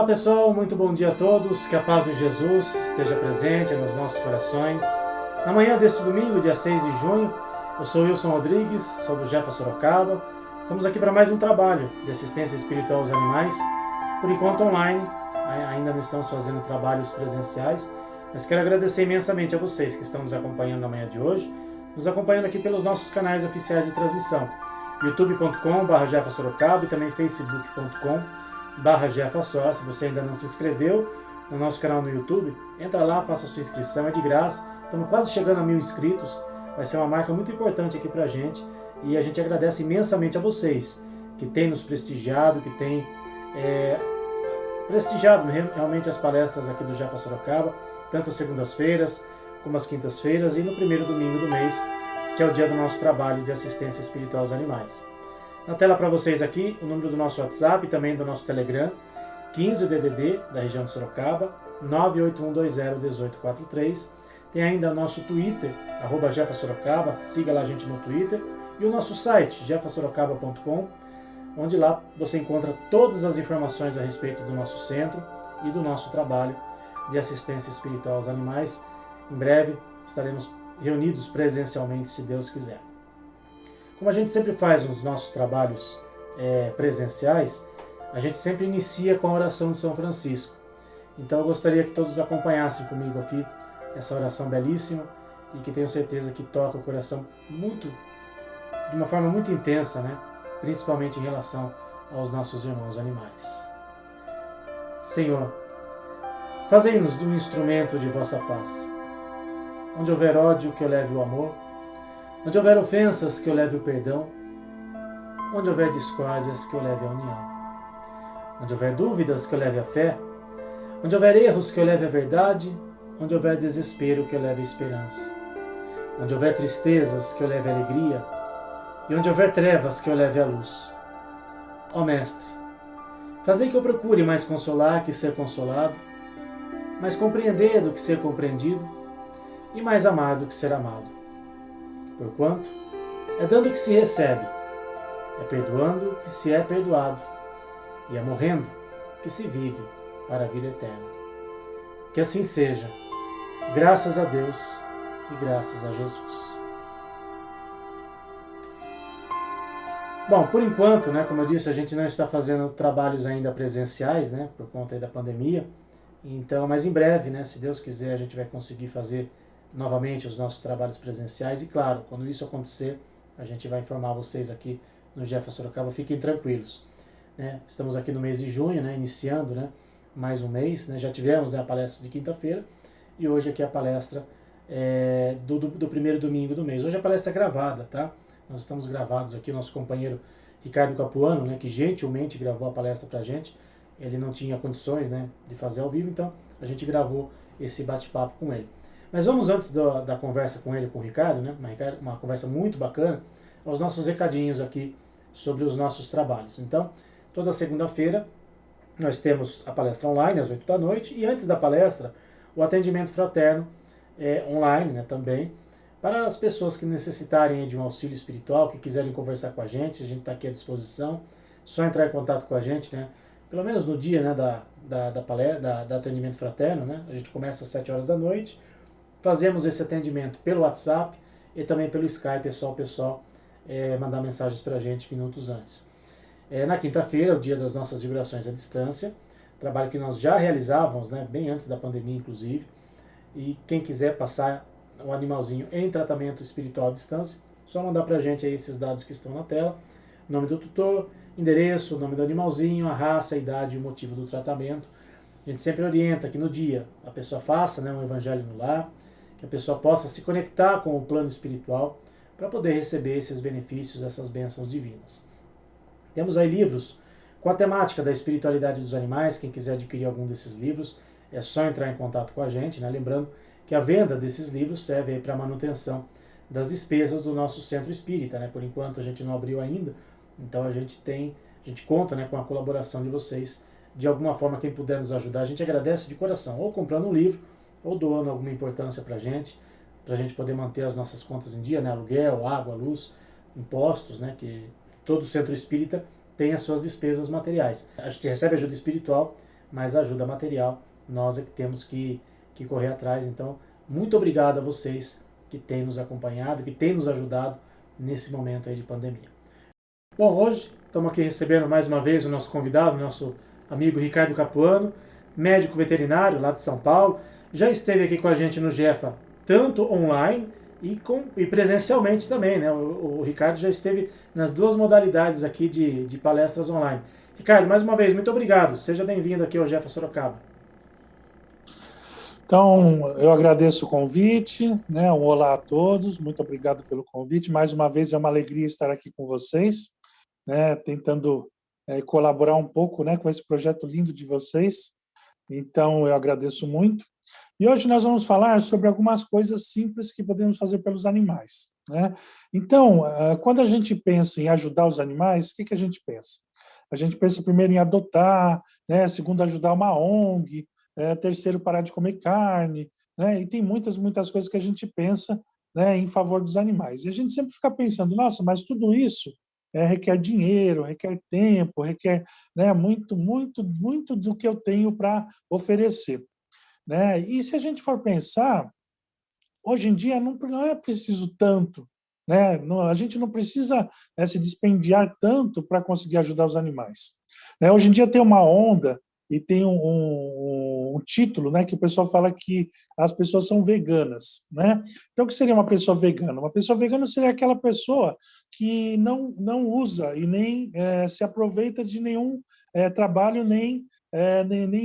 Olá pessoal, muito bom dia a todos, que a paz de Jesus esteja presente nos nossos corações. Na manhã deste domingo, dia 6 de junho, eu sou Wilson Rodrigues, sou do Jefa Sorocaba. Estamos aqui para mais um trabalho de assistência espiritual aos animais, por enquanto online, ainda não estamos fazendo trabalhos presenciais, mas quero agradecer imensamente a vocês que estão nos acompanhando na manhã de hoje, nos acompanhando aqui pelos nossos canais oficiais de transmissão, youtube.com/jefasorocaba e também facebook.com/jefasor. Se você ainda não se inscreveu no nosso canal no YouTube, entra lá, faça a sua inscrição, é de graça. Estamos quase chegando a 1000 inscritos, vai ser uma marca muito importante aqui pra gente e a gente agradece imensamente a vocês que têm nos prestigiado, que têm prestigiado realmente as palestras aqui do Jefa Sorocaba, tanto as segundas-feiras como as quintas-feiras e no primeiro domingo do mês, que é o dia do nosso trabalho de assistência espiritual aos animais. Na tela para vocês aqui, o número do nosso WhatsApp e também do nosso Telegram, 15 o DDD da região de Sorocaba, 981201843. Tem ainda o nosso Twitter, @JefaSorocaba, siga lá a gente no Twitter. E o nosso site, jefasorocaba.com, onde lá você encontra todas as informações a respeito do nosso centro e do nosso trabalho de assistência espiritual aos animais. Em breve estaremos reunidos presencialmente, se Deus quiser. Como a gente sempre faz nos nossos trabalhos presenciais, a gente sempre inicia com a oração de São Francisco. Então eu gostaria que todos acompanhassem comigo aqui essa oração belíssima e que tenho certeza que toca o coração de uma forma muito intensa, né? Principalmente em relação aos nossos irmãos animais. Senhor, fazei-nos um instrumento de vossa paz. Onde houver ódio, que eu leve o amor. Onde houver ofensas, que eu leve o perdão. Onde houver discórdias, que eu leve a união. Onde houver dúvidas, que eu leve a fé. Onde houver erros, que eu leve a verdade. Onde houver desespero, que eu leve a esperança. Onde houver tristezas, que eu leve a alegria. E onde houver trevas, que eu leve a luz. Ó Mestre, fazei que eu procure mais consolar que ser consolado, mais compreender do que ser compreendido, e mais amar do que ser amado. Porquanto é dando que se recebe, é perdoando que se é perdoado, e é morrendo que se vive para a vida eterna. Que assim seja, graças a Deus e graças a Jesus. Bom, por enquanto, né, como eu disse, a gente não está fazendo trabalhos ainda presenciais, né, por conta aí da pandemia. Então, mas em breve, né, se Deus quiser, a gente vai conseguir fazer novamente os nossos trabalhos presenciais e, claro, quando isso acontecer, a gente vai informar vocês aqui no Jefa Sorocaba, fiquem tranquilos. Né? Estamos aqui no mês de junho, né, iniciando, né, mais um mês, né, já tivemos, né, a palestra de quinta-feira e hoje aqui a palestra do primeiro domingo do mês. Hoje a palestra é gravada, tá? Nós estamos gravados aqui, o nosso companheiro Ricardo Capuano, né, que gentilmente gravou a palestra pra gente, ele não tinha condições, né, de fazer ao vivo, então a gente gravou esse bate-papo com ele. Mas vamos, antes da conversa com ele, com o Ricardo, né, uma conversa muito bacana, aos nossos recadinhos aqui sobre os nossos trabalhos. Então, toda segunda-feira nós temos a palestra online às 8 da noite e antes da palestra o atendimento fraterno online, né, também, para as pessoas que necessitarem de um auxílio espiritual, que quiserem conversar com a gente está aqui à disposição, só entrar em contato com a gente, né, pelo menos no dia, né, da atendimento fraterno, né, a gente começa às 7 horas da noite, fazemos esse atendimento pelo WhatsApp e também pelo Skype, é só o pessoal mandar mensagens para a gente minutos antes. Na quinta-feira, o dia das nossas vibrações à distância, trabalho que nós já realizávamos, né, bem antes da pandemia inclusive, e quem quiser passar o animalzinho em tratamento espiritual à distância, só mandar para a gente aí esses dados que estão na tela, nome do tutor, endereço, nome do animalzinho, a raça, a idade e o motivo do tratamento. A gente sempre orienta que no dia a pessoa faça, né, um evangelho no lar, que a pessoa possa se conectar com o plano espiritual para poder receber esses benefícios, essas bênçãos divinas. Temos aí livros com a temática da espiritualidade dos animais. Quem quiser adquirir algum desses livros é só entrar em contato com a gente, né? Lembrando que a venda desses livros serve para a manutenção das despesas do nosso centro espírita, né? Por enquanto a gente não abriu ainda, então a gente conta, né, com a colaboração de vocês. De alguma forma, quem puder nos ajudar, a gente agradece de coração, ou comprando um livro, ou doando alguma importância para a gente poder manter as nossas contas em dia, né? Aluguel, água, luz, impostos, né? Que todo centro espírita tem as suas despesas materiais. A gente recebe ajuda espiritual, mas ajuda material nós é que temos que correr atrás. Então, muito obrigado a vocês que têm nos acompanhado, que têm nos ajudado nesse momento aí de pandemia. Bom, hoje estamos aqui recebendo mais uma vez o nosso convidado, nosso amigo Ricardo Capuano, médico veterinário lá de São Paulo. Já esteve aqui com a gente no Jefa, tanto online e presencialmente também, né? O Ricardo já esteve nas duas modalidades aqui de palestras online. Ricardo, mais uma vez, muito obrigado. Seja bem-vindo aqui ao Jefa Sorocaba. Então, eu agradeço o convite, né? Um olá a todos, muito obrigado pelo convite. Mais uma vez é uma alegria estar aqui com vocês, né? Tentando colaborar um pouco, né, com esse projeto lindo de vocês. Então, eu agradeço muito. E hoje nós vamos falar sobre algumas coisas simples que podemos fazer pelos animais, né? Então, quando a gente pensa em ajudar os animais, o que a gente pensa? A gente pensa primeiro em adotar, né? Segundo, ajudar uma ONG, terceiro, parar de comer carne, né? E tem muitas coisas que a gente pensa, né, em favor dos animais. E a gente sempre fica pensando, nossa, mas tudo isso requer dinheiro, requer tempo, requer, né, muito do que eu tenho para oferecer, né? E se a gente for pensar, hoje em dia não é preciso tanto, né? A gente não precisa se dispendiar tanto para conseguir ajudar os animais, né? Hoje em dia tem uma onda e tem um título, né, que o pessoal fala que as pessoas são veganas, né? Então, o que seria uma pessoa vegana? Uma pessoa vegana seria aquela pessoa que não usa e nem se aproveita de nenhum trabalho, nem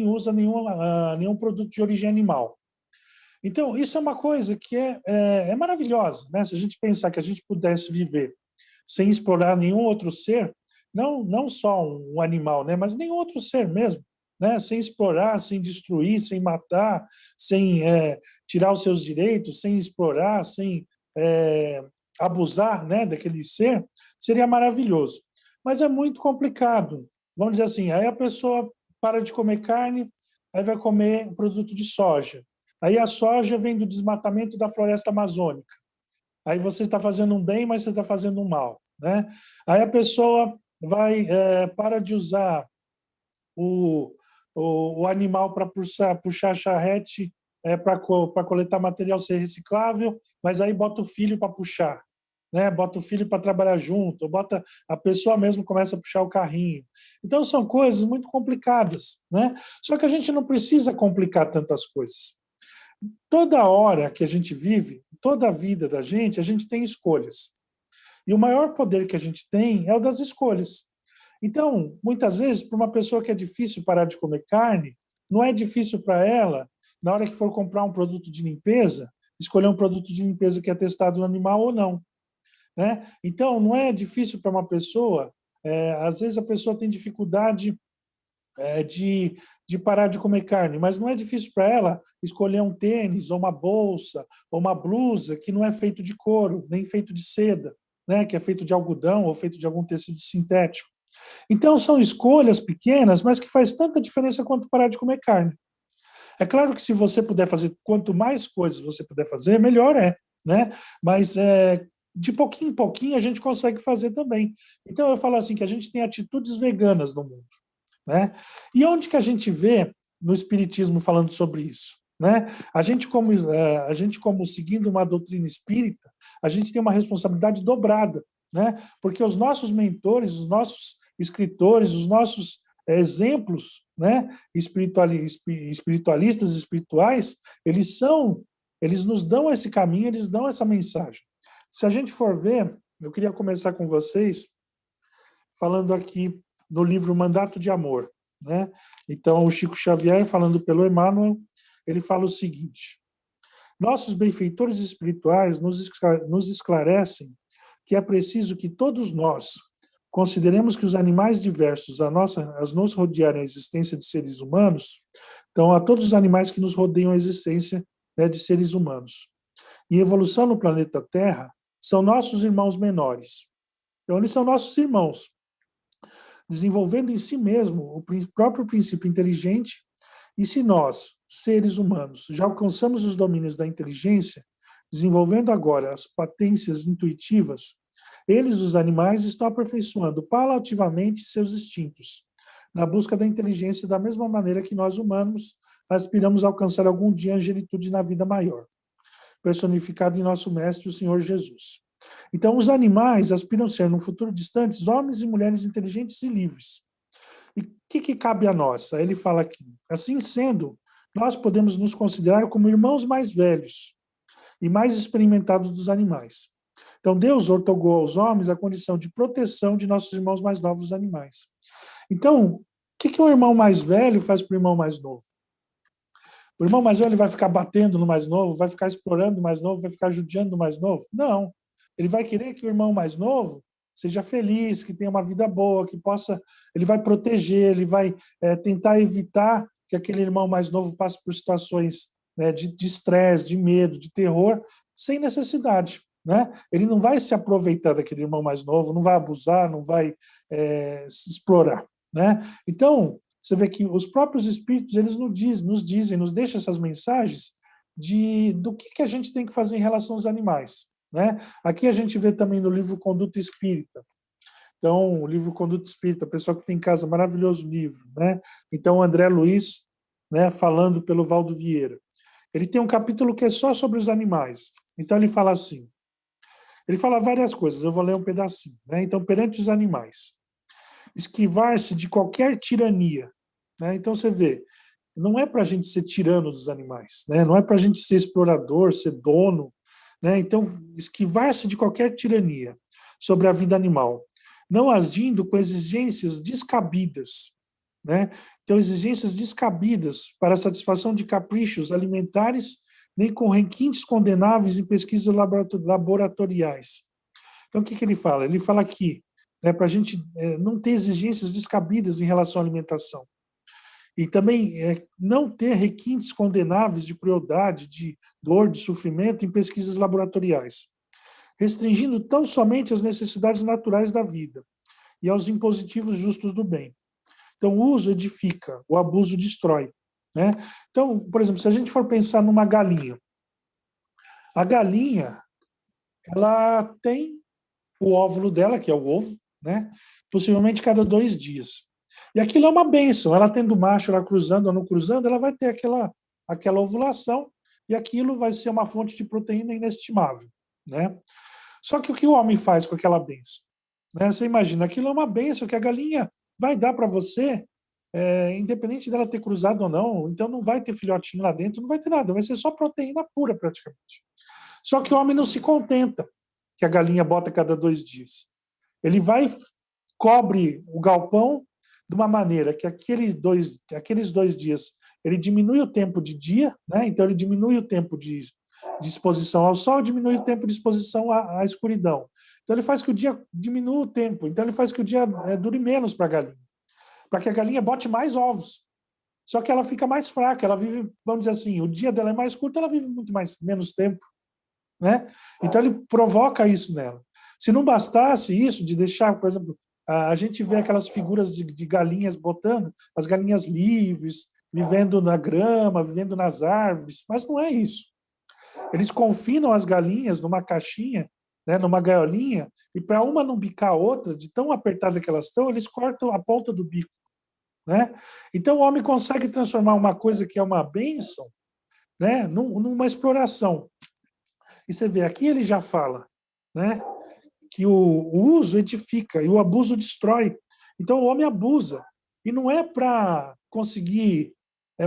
usa nenhum produto de origem animal. Então, isso é uma coisa que é maravilhosa, né? Se a gente pensar que a gente pudesse viver sem explorar nenhum outro ser, não só um animal, né? Mas nenhum outro ser mesmo, né? Sem explorar, sem destruir, sem matar, sem tirar os seus direitos, sem explorar, sem abusar, né, daquele ser, seria maravilhoso. Mas é muito complicado. Vamos dizer assim, aí a pessoa para de comer carne, aí vai comer produto de soja. Aí a soja vem do desmatamento da floresta amazônica. Aí você está fazendo um bem, mas você está fazendo um mal, né? Aí a pessoa para de usar o animal para puxar charrete para coletar material ser reciclável, mas aí bota o filho para puxar, né? Bota o filho para trabalhar junto, ou bota a pessoa mesmo começa a puxar o carrinho. Então são coisas muito complicadas, né? Só que a gente não precisa complicar tantas coisas. Toda hora que a gente vive, toda a vida da gente, a gente tem escolhas. E o maior poder que a gente tem é o das escolhas. Então, muitas vezes, para uma pessoa que é difícil parar de comer carne, não é difícil para ela, na hora que for comprar um produto de limpeza, escolher um produto de limpeza que é testado no animal ou não, né? Então, não é difícil para uma pessoa, às vezes a pessoa tem dificuldade de parar de comer carne, mas não é difícil para ela escolher um tênis, ou uma bolsa, ou uma blusa que não é feito de couro, nem feito de seda, né? Que é feito de algodão ou feito de algum tecido sintético. Então, são escolhas pequenas, mas que faz tanta diferença quanto parar de comer carne. É claro que se você puder fazer, quanto mais coisas você puder fazer, melhor é, né? Mas de pouquinho em pouquinho a gente consegue fazer também. Então, eu falo assim, que a gente tem atitudes veganas no mundo, né? E onde que a gente vê no Espiritismo falando sobre isso? Né? A gente como seguindo uma doutrina espírita, a gente tem uma responsabilidade dobrada, né? Porque os nossos mentores, os nossos escritores, os nossos exemplos, né, espiritualistas, espirituais, eles nos dão esse caminho, eles dão essa mensagem. Se a gente for ver, eu queria começar com vocês falando aqui no livro Mandato de Amor, né? Então, o Chico Xavier, falando pelo Emmanuel, ele fala o seguinte: nossos benfeitores espirituais nos esclarecem que é preciso que todos nós consideremos que os animais diversos a nos rodearem a existência de seres humanos, então a todos os animais que nos rodeiam a existência, né, de seres humanos. E evolução no planeta Terra são nossos irmãos menores. Então, eles são nossos irmãos, desenvolvendo em si mesmo o próprio princípio inteligente. E se nós, seres humanos, já alcançamos os domínios da inteligência, desenvolvendo agora as patências intuitivas, eles, os animais, estão aperfeiçoando paulativamente seus instintos, na busca da inteligência, da mesma maneira que nós humanos aspiramos a alcançar algum dia a angelitude na vida maior, personificado em nosso Mestre, o Senhor Jesus. Então, os animais aspiram a ser, no futuro distante, homens e mulheres inteligentes e livres. E o que cabe a nós? Aí ele fala aqui, assim sendo, nós podemos nos considerar como irmãos mais velhos e mais experimentados dos animais. Então, Deus outorgou aos homens a condição de proteção de nossos irmãos mais novos, os animais. Então, o que um irmão mais velho faz para o irmão mais novo? O irmão mais velho vai ficar batendo no mais novo, vai ficar explorando o mais novo, vai ficar judiando o mais novo? Não. Ele vai querer que o irmão mais novo seja feliz, que tenha uma vida boa, que possa... Ele vai proteger, ele vai tentar evitar que aquele irmão mais novo passe por situações, né, de estresse, de medo, de terror, sem necessidade. Né? Ele não vai se aproveitar daquele irmão mais novo, não vai abusar, não vai se explorar. Né? Então, você vê que os próprios espíritos eles nos deixam essas mensagens do que a gente tem que fazer em relação aos animais. Né? Aqui a gente vê também no livro Conduta Espírita. Então, o livro Conduta Espírita, o pessoal que tem em casa, maravilhoso livro. Né? Então, o André Luiz, né, falando pelo Valdo Vieira. Ele tem um capítulo que é só sobre os animais. Então, ele fala assim, ele fala várias coisas, eu vou ler um pedacinho. Né? Então, perante os animais, esquivar-se de qualquer tirania. Né? Então, você vê, não é para a gente ser tirano dos animais, né? Não é para a gente ser explorador, ser dono. Né? Então, esquivar-se de qualquer tirania sobre a vida animal, não agindo com exigências descabidas. Né? Então, exigências descabidas para a satisfação de caprichos alimentares, nem com requintes condenáveis em pesquisas laboratoriais. Então, o que ele fala? Ele fala aqui, né, para a gente não ter exigências descabidas em relação à alimentação. E também não ter requintes condenáveis de crueldade, de dor, de sofrimento em pesquisas laboratoriais, restringindo tão somente as necessidades naturais da vida e aos impositivos justos do bem. Então, o uso edifica, o abuso destrói. Né? Então, por exemplo, se a gente for pensar numa galinha, a galinha ela tem o óvulo dela, que é o ovo, né? Possivelmente cada 2 dias. E aquilo é uma bênção. Ela tendo macho, ela cruzando ou não cruzando, ela vai ter aquela ovulação e aquilo vai ser uma fonte de proteína inestimável. Né? Só que o que o homem faz com aquela bênção? Né? Você imagina, aquilo é uma bênção que a galinha vai dar para você, independente dela ter cruzado ou não, então não vai ter filhotinho lá dentro, não vai ter nada, vai ser só proteína pura praticamente. Só que o homem não se contenta que a galinha bota cada 2 dias. Ele vai cobre o galpão de uma maneira que aqueles 2 dias ele diminui o tempo de dia, né? Então ele diminui o tempo de exposição ao sol, diminui o tempo de exposição à escuridão. Então ele faz que o dia diminua o tempo, então ele faz que o dia dure menos para a galinha, para que a galinha bote mais ovos. Só que ela fica mais fraca, ela vive, vamos dizer assim, o dia dela é mais curto, ela vive menos tempo. Né? Então ele provoca isso nela. Se não bastasse isso de deixar, por exemplo, a gente vê aquelas figuras de galinhas botando, as galinhas livres, vivendo na grama, vivendo nas árvores, mas não é isso. Eles confinam as galinhas numa caixinha, né, numa gaiolinha, e para uma não bicar a outra, de tão apertada que elas estão, eles cortam a ponta do bico. Né? Então o homem consegue transformar uma coisa que é uma bênção, né, numa exploração. E você vê, aqui ele já fala, né, que o uso edifica e o abuso destrói. Então o homem abusa. E não é para conseguir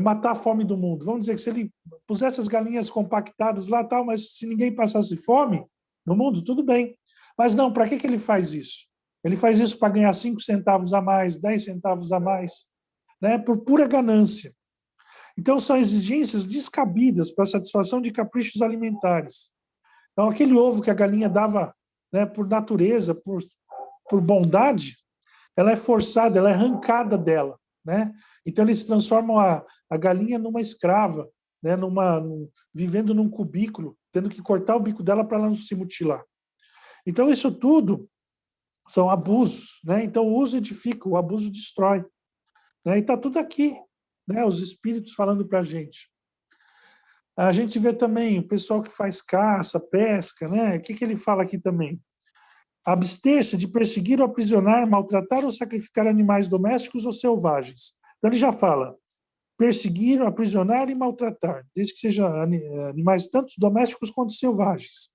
matar a fome do mundo. Vamos dizer que se ele pusesse as galinhas compactadas lá, tal, mas se ninguém passasse fome no mundo, tudo bem. Mas não, para que ele faz isso? Ele faz isso para ganhar 5 centavos a mais, 10 centavos a mais, né, por pura ganância. Então são exigências descabidas para a satisfação de caprichos alimentares. Então, aquele ovo que a galinha dava, né, por natureza, por bondade, ela é forçada, ela é arrancada dela. Né? Então, eles transformam a galinha numa escrava, né, vivendo num cubículo, tendo que cortar o bico dela para ela não se mutilar. Então, isso tudo são abusos. Né? Então, o uso edifica, o abuso destrói. Né? E está tudo aqui, né, os espíritos falando para a gente. A gente vê também o pessoal que faz caça, pesca, né? O que ele fala aqui também? abster-se de perseguir ou aprisionar, maltratar ou sacrificar animais domésticos ou selvagens. Então ele já fala, perseguir, aprisionar e maltratar, desde que sejam animais tanto domésticos quanto selvagens.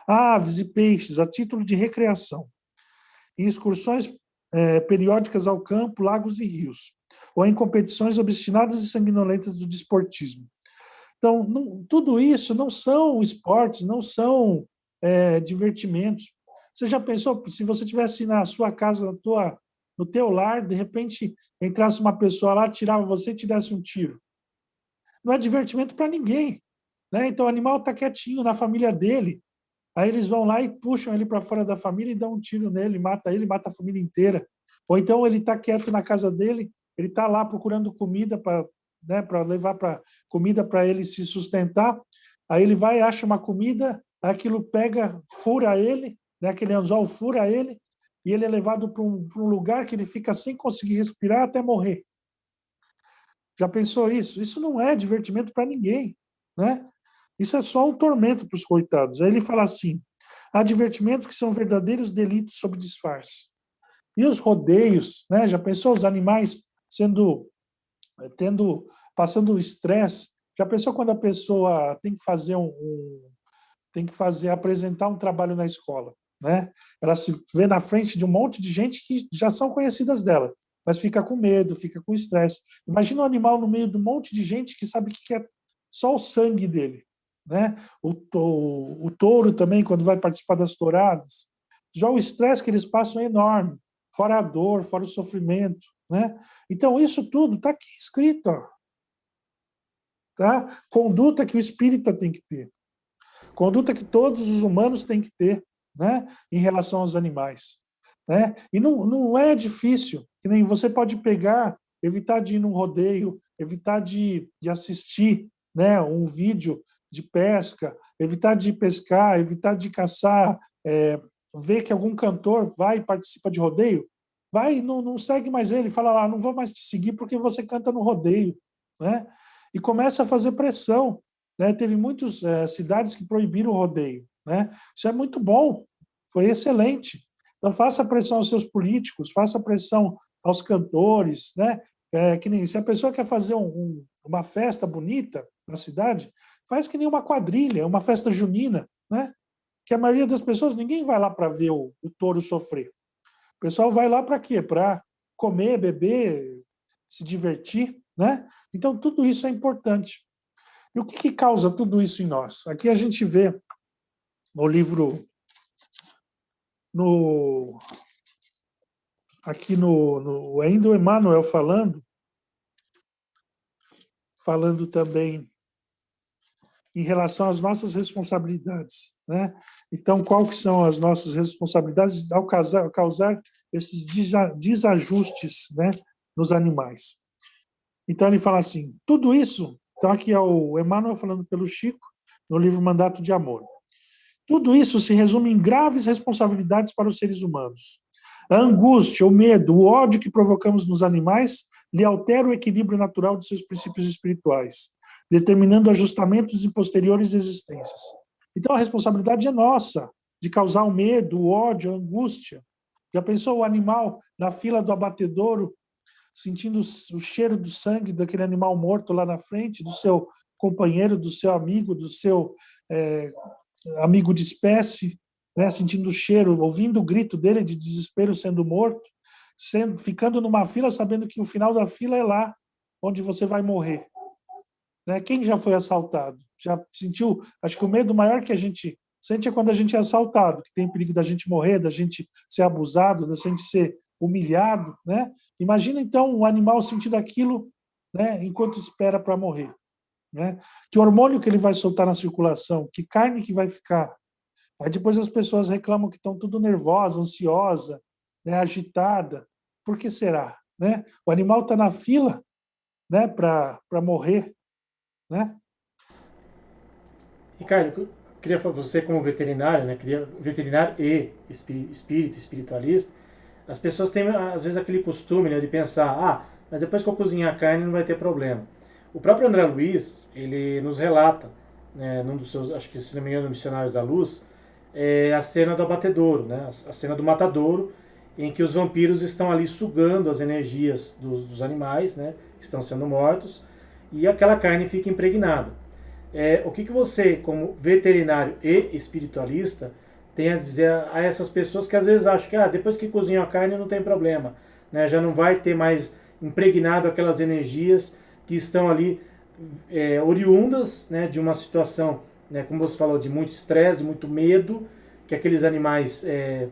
Aves e peixes, a título de recreação. Em excursões periódicas ao campo, lagos e rios, ou em competições obstinadas e sanguinolentas do desportismo. Então, tudo isso não são esportes, não são divertimentos. Você já pensou, se você tivesse na sua casa, no teu lar, de repente entrasse uma pessoa lá, tirava você e te desse um tiro? Não é divertimento para ninguém. Né? Então, o animal está quietinho na família dele. Aí eles vão lá e puxam ele para fora da família e dão um tiro nele, mata ele, mata a família inteira. Ou então ele está quieto na casa dele, ele está lá procurando comida para levar comida para ele se sustentar. Aí ele vai, acha uma comida, aquilo pega, fura ele, né, aquele anzol fura ele, e ele é levado para um lugar que ele fica sem conseguir respirar até morrer. Já pensou isso? Isso não é divertimento para ninguém, né? Isso é só um tormento para os coitados. Aí ele fala assim, há divertimentos que são verdadeiros delitos sob disfarce. E os rodeios, né? Já pensou os animais passando estresse? Já pensou quando a pessoa tem que apresentar um trabalho na escola, né? Ela se vê na frente de um monte de gente que já são conhecidas dela, mas fica com medo, fica com estresse. Imagina um animal no meio de um monte de gente que sabe que quer só o sangue dele, né? O touro também, quando vai participar das touradas, já o estresse que eles passam é enorme, fora a dor, fora o sofrimento, né? Então, isso tudo está aqui escrito, ó. Tá? Conduta que o espírita tem que ter. Conduta que todos os humanos têm que ter, né? Em relação aos animais. Né? E não é difícil, que nem você pode pegar, evitar de ir num rodeio, evitar de assistir, né, um vídeo de pesca, evitar de pescar, evitar de caçar, ver que algum cantor vai e participa de rodeio, vai e não segue mais ele, fala lá, não vou mais te seguir porque você canta no rodeio, né? E começa a fazer pressão, né? Teve muitas cidades que proibiram o rodeio, né? Isso é muito bom, foi excelente. Então faça pressão aos seus políticos, faça pressão aos cantores, né? Que nem se a pessoa quer fazer uma festa bonita na cidade, faz que nem uma quadrilha, uma festa junina, né? Que a maioria das pessoas, ninguém vai lá para ver o touro sofrer. O pessoal vai lá para quê? Para comer, beber, se divertir, né? Então, tudo isso é importante. E o que causa tudo isso em nós? Aqui a gente vê no livro, aqui ainda o Emmanuel falando também em relação às nossas responsabilidades, né? Então, qual que são as nossas responsabilidades ao causar esses desajustes, né, nos animais? Então, ele fala assim, tudo isso, então aqui é o Emmanuel falando pelo Chico, no livro Mandato de Amor. Tudo isso se resume em graves responsabilidades para os seres humanos. A angústia, o medo, o ódio que provocamos nos animais lhe altera o equilíbrio natural de seus princípios espirituais, determinando ajustamentos em posteriores existências. Então, a responsabilidade é nossa, de causar o medo, o ódio, a angústia. Já pensou o animal na fila do abatedouro, sentindo o cheiro do sangue daquele animal morto lá na frente, do seu companheiro, do seu amigo, do seu amigo de espécie, né, sentindo o cheiro, ouvindo o grito dele de desespero sendo morto, ficando numa fila sabendo que o final da fila é lá onde você vai morrer. Né? Quem já foi assaltado? Já sentiu? Acho que o medo maior que a gente sente é quando a gente é assaltado, que tem perigo da gente morrer, da gente ser abusado, da gente ser humilhado. Né? Imagina, então, um animal sentindo aquilo, né, enquanto espera para morrer. Né? Que hormônio que ele vai soltar na circulação, que carne que vai ficar. Aí depois as pessoas reclamam que estão tudo nervosa, ansiosa, né, agitada. Por que será? Né? O animal está na fila, né, para morrer. Né? Ricardo, eu queria você como veterinário, né, veterinário e espiritualista, as pessoas têm às vezes aquele costume, né, de pensar, mas depois que eu cozinhar a carne não vai ter problema. O próprio André Luiz, ele nos relata, né, num dos seus, acho que se não me engano, Missionários da Luz, é a cena do abatedouro, né? A cena do matadouro, em que os vampiros estão ali sugando as energias dos animais, né? Que estão sendo mortos, e aquela carne fica impregnada. O que você, como veterinário e espiritualista, tem a dizer a essas pessoas que às vezes acham que depois que cozinham a carne não tem problema, né? Já não vai ter mais impregnado aquelas energias que estão ali oriundas, né, de uma situação, né, como você falou, de muito estresse, muito medo, que aqueles animais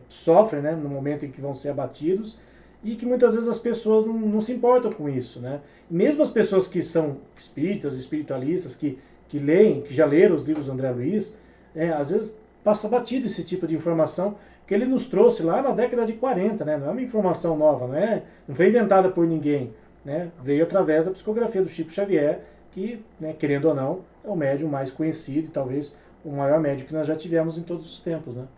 sofrem, né, no momento em que vão ser abatidos, e que muitas vezes as pessoas não se importam com isso, né? Mesmo as pessoas que são espíritas, espiritualistas, que leem, que já leram os livros do André Luiz, às vezes passa batido esse tipo de informação que ele nos trouxe lá na década de 40, né? Não é uma informação nova, não foi inventada por ninguém, né? Veio através da psicografia do Chico Xavier, que, né, querendo ou não, é o médium mais conhecido e talvez o maior médium que nós já tivemos em todos os tempos, né?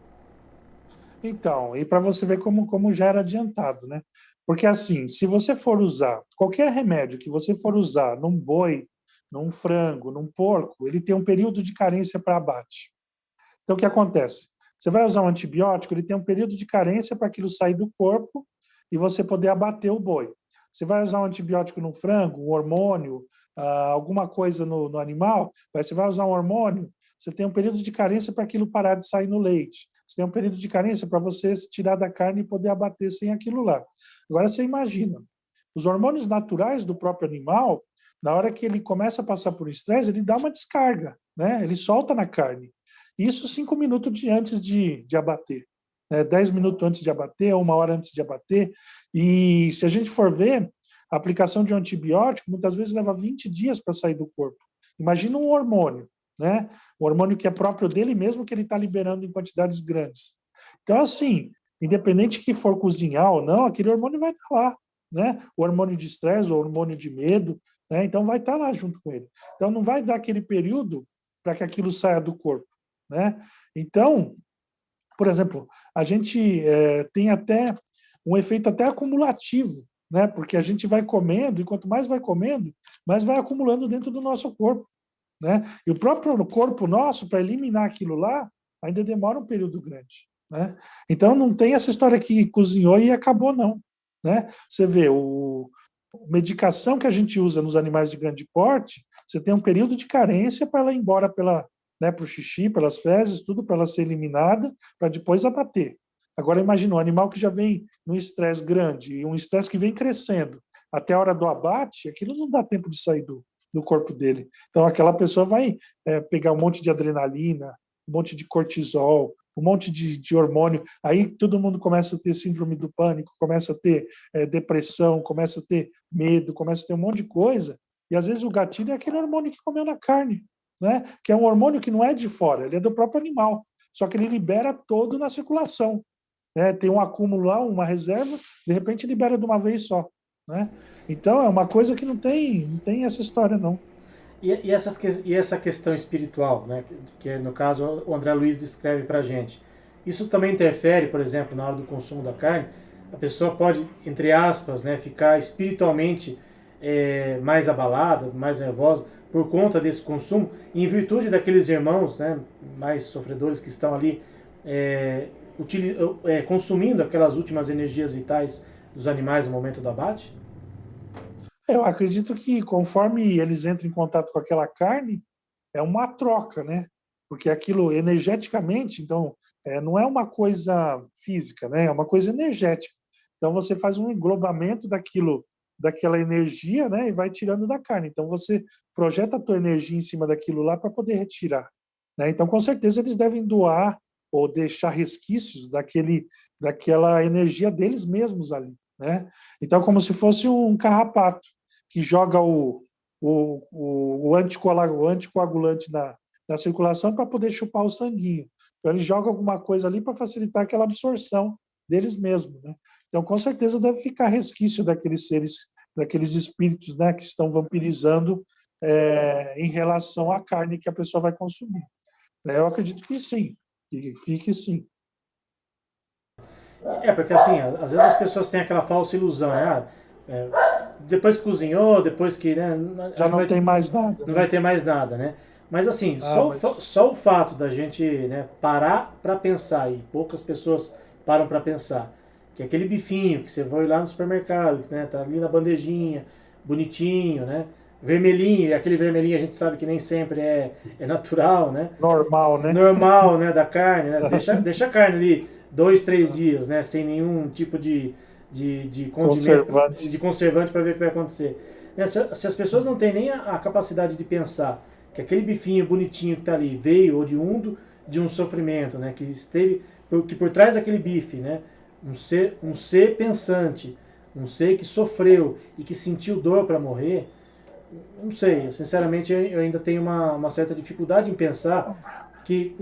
Então, e para você ver como já era adiantado, né? Porque assim, se você for usar qualquer remédio que você for usar num boi, num frango, num porco, ele tem um período de carência para abate. Então, o que acontece? Você vai usar um antibiótico, ele tem um período de carência para aquilo sair do corpo e você poder abater o boi. Você vai usar um antibiótico no frango, um hormônio, alguma coisa no animal, você vai usar um hormônio, você tem um período de carência para aquilo parar de sair no leite. Você tem um período de carência para você tirar da carne e poder abater sem aquilo lá. Agora, você imagina, os hormônios naturais do próprio animal, na hora que ele começa a passar por estresse, ele dá uma descarga, né? Ele solta na carne. Isso 5 minutos antes de abater. 10 minutos antes de abater, 1 hora antes de abater. E se a gente for ver, a aplicação de um antibiótico muitas vezes leva 20 dias para sair do corpo. Imagina um hormônio, né? Um hormônio que é próprio dele mesmo, que ele está liberando em quantidades grandes. Então, assim, independente que for cozinhar ou não, aquele hormônio vai estar lá. Né? O hormônio de estresse, o hormônio de medo, né? Então vai estar lá junto com ele. Então não vai dar aquele período para que aquilo saia do corpo. Né? Então, por exemplo, a gente tem até um efeito até acumulativo, né? Porque a gente vai comendo e quanto mais vai comendo, mais vai acumulando dentro do nosso corpo. Né? E o próprio corpo nosso, para eliminar aquilo lá, ainda demora um período grande. Né? Então, não tem essa história que cozinhou e acabou, não. Né? Você vê, a medicação que a gente usa nos animais de grande porte, você tem um período de carência para ela ir embora para o xixi, pelas fezes, tudo para ela ser eliminada, para depois abater. Agora, imagina um animal que já vem num estresse grande, e um estresse que vem crescendo, até a hora do abate, aquilo não dá tempo de sair do corpo dele. Então, aquela pessoa vai pegar um monte de adrenalina, um monte de cortisol, um monte de hormônio. Aí todo mundo começa a ter síndrome do pânico, começa a ter depressão, começa a ter medo, começa a ter um monte de coisa. E às vezes o gatilho é aquele hormônio que comeu na carne, né? Que é um hormônio que não é de fora, ele é do próprio animal. Só que ele libera todo na circulação. Né? Tem um acúmulo lá, uma reserva, de repente libera de uma vez só. Né? Então é uma coisa que não tem essa história, não. E essa questão espiritual, né, que no caso o André Luiz descreve para a gente, isso também interfere, por exemplo, na hora do consumo da carne? A pessoa pode, entre aspas, né, ficar espiritualmente mais abalada, mais nervosa por conta desse consumo, em virtude daqueles irmãos, né, mais sofredores que estão ali consumindo aquelas últimas energias vitais dos animais no momento do abate? Eu acredito que conforme eles entram em contato com aquela carne, é uma troca, né? Porque aquilo energeticamente, então, não é uma coisa física, né? É uma coisa energética. Então você faz um englobamento daquela energia, né? E vai tirando da carne. Então você projeta a tua energia em cima daquilo lá para poder retirar. Né? Então com certeza eles devem doar ou deixar resquícios daquela energia deles mesmos ali. Né? Então, como se fosse um carrapato que joga o anticoagulante na circulação para poder chupar o sanguinho. Então, ele joga alguma coisa ali para facilitar aquela absorção deles mesmos. Né? Então, com certeza, deve ficar resquício daqueles seres, daqueles espíritos, né, que estão vampirizando em relação à carne que a pessoa vai consumir. Eu acredito que sim, que fique sim. Porque assim, às vezes as pessoas têm aquela falsa ilusão, depois que cozinhou, depois que, né, Já não tem mais nada. não Né? vai ter mais nada, né? Mas assim, Mas só o fato da gente, né, parar para pensar, e poucas pessoas param para pensar, que é aquele bifinho que você vai lá no supermercado, né, tá ali na bandejinha, bonitinho, né, vermelhinho, e aquele vermelhinho a gente sabe que nem sempre é natural, né, normal, né? normal, né, da carne, né, deixa a carne ali 2, 3 dias, né, sem nenhum tipo de condimento, de Conservantes. conservante para ver o que vai acontecer. Né, se as pessoas não têm nem a capacidade de pensar que aquele bifinho bonitinho que está ali veio oriundo de um sofrimento, né, que por trás daquele bife, né, um ser pensante, um ser que sofreu e que sentiu dor para morrer, não sei, sinceramente eu ainda tenho uma certa dificuldade em pensar que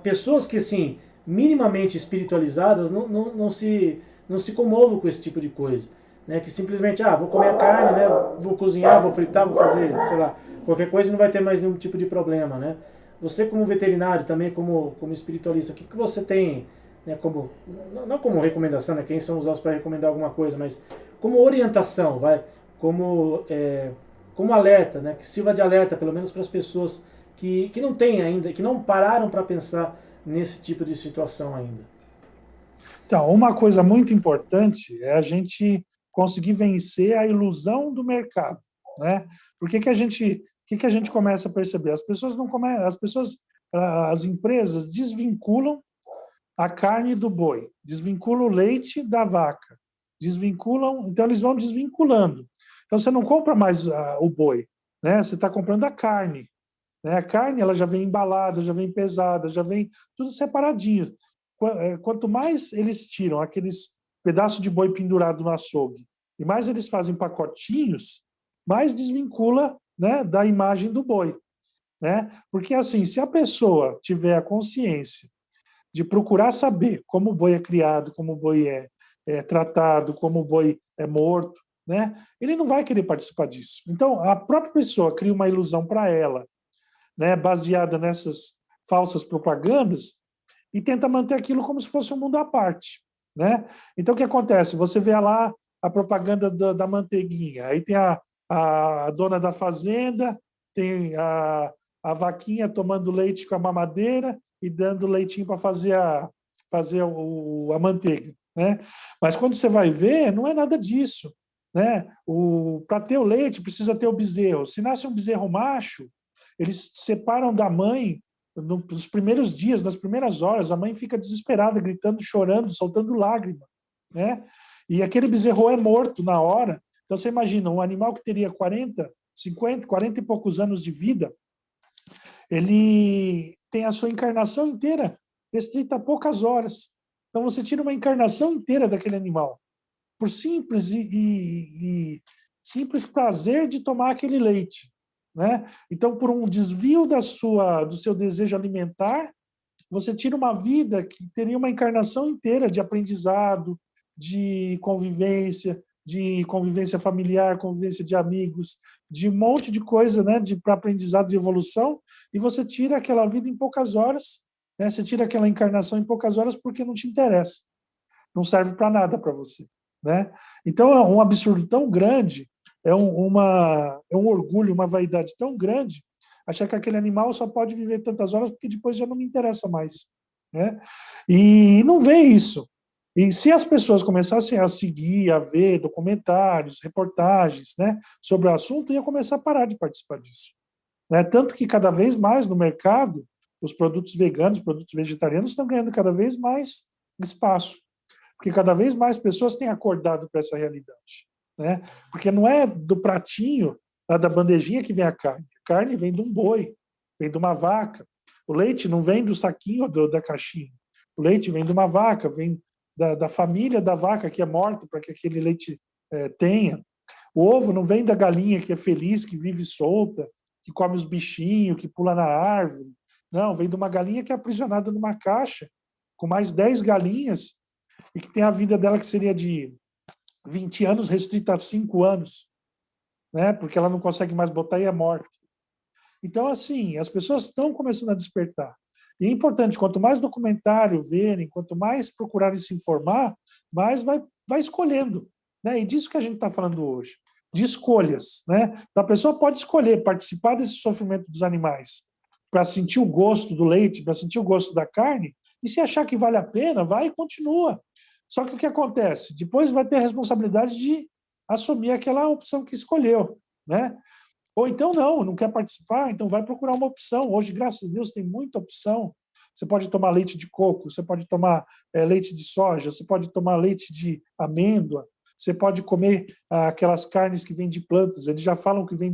pessoas que, assim, minimamente espiritualizadas não se comovam com esse tipo de coisa. Né? Que simplesmente, vou comer a carne, né? Vou cozinhar, vou fritar, vou fazer, sei lá, qualquer coisa e não vai ter mais nenhum tipo de problema, né? Você como veterinário, também como espiritualista, o que você tem, né, como, não como recomendação, né? Quem somos nós para recomendar alguma coisa, mas como orientação, vai, como, como alerta, né? Que sirva de alerta, pelo menos para as pessoas que não têm ainda, que não pararam para pensar nesse tipo de situação ainda. Então, uma coisa muito importante é a gente conseguir vencer a ilusão do mercado, né? Por que a gente começa a perceber? As pessoas não come, as pessoas, as empresas desvinculam a carne do boi, desvinculam o leite da vaca, desvinculam, então eles vão desvinculando. Então você não compra mais o boi, né? Você está comprando a carne, né? A carne ela já vem embalada, já vem pesada, já vem tudo separadinho. Quanto mais eles tiram aqueles pedaços de boi pendurado no açougue e mais eles fazem pacotinhos, mais desvincula, né, da imagem do boi, né? Porque assim, se a pessoa tiver a consciência de procurar saber como o boi é criado, como o boi é tratado, como o boi é morto, né? Ele não vai querer participar disso. Então, a própria pessoa cria uma ilusão para ela, né, baseada nessas falsas propagandas, e tenta manter aquilo como se fosse um mundo à parte, né? Então, o que acontece? Você vê lá a propaganda da manteiguinha, aí tem a dona da fazenda, tem a vaquinha tomando leite com a mamadeira e dando leitinho para fazer a manteiga, né? Mas quando você vai ver, não é nada disso, né? Para ter o leite precisa ter o bezerro. Se nasce um bezerro macho, eles separam da mãe nos primeiros dias, nas primeiras horas, a mãe fica desesperada, gritando, chorando, soltando lágrima, né? E aquele bezerro é morto na hora. Então você imagina, um animal que teria 40, 50, 40 e poucos anos de vida, ele tem a sua encarnação inteira restrita a poucas horas. Então você tira uma encarnação inteira daquele animal por simples e simples prazer de tomar aquele leite, né? Então, por um desvio do seu desejo alimentar, você tira uma vida que teria uma encarnação inteira de aprendizado, de convivência familiar, convivência de amigos, de um monte de coisa, né, para aprendizado de evolução, e você tira aquela vida em poucas horas, né? Você tira aquela encarnação em poucas horas porque não te interessa, não serve para nada para você, né? Então é um absurdo tão grande, é um orgulho, uma vaidade tão grande, achar que aquele animal só pode viver tantas horas porque depois já não me interessa mais, né? E não vê isso. E se as pessoas começassem a seguir, a ver documentários, reportagens, né, sobre o assunto, ia começar a parar de participar disso, né? Tanto que cada vez mais no mercado, os produtos veganos, os produtos vegetarianos estão ganhando cada vez mais espaço, porque cada vez mais pessoas têm acordado para essa realidade, né? Porque não é do pratinho, lá da bandejinha que vem a carne. A carne vem de um boi, vem de uma vaca. O leite não vem do saquinho da caixinha. O leite vem de uma vaca, vem da família da vaca que é morta para que aquele leite tenha. O ovo não vem da galinha que é feliz, que vive solta, que come os bichinhos, que pula na árvore. Não, vem de uma galinha que é aprisionada numa caixa, com mais 10 galinhas, e que tem a vida dela que seria de 20 anos restrita a 5 anos, né? Porque ela não consegue mais botar e é morta. Então, assim, as pessoas estão começando a despertar. E é importante, quanto mais documentário verem, quanto mais procurarem se informar, mais vai escolhendo. Né? E disso que a gente está falando hoje, de escolhas. Né? Então, a pessoa pode escolher participar desse sofrimento dos animais, para sentir o gosto do leite, para sentir o gosto da carne, e se achar que vale a pena, vai e continua. Só que o que acontece? Depois vai ter a responsabilidade de assumir aquela opção que escolheu, né? Ou então não quer participar, então vai procurar uma opção. Hoje, graças a Deus, tem muita opção. Você pode tomar leite de coco, você pode tomar leite de soja, você pode tomar leite de amêndoa, você pode comer aquelas carnes que vêm de plantas. Eles já falam que vêm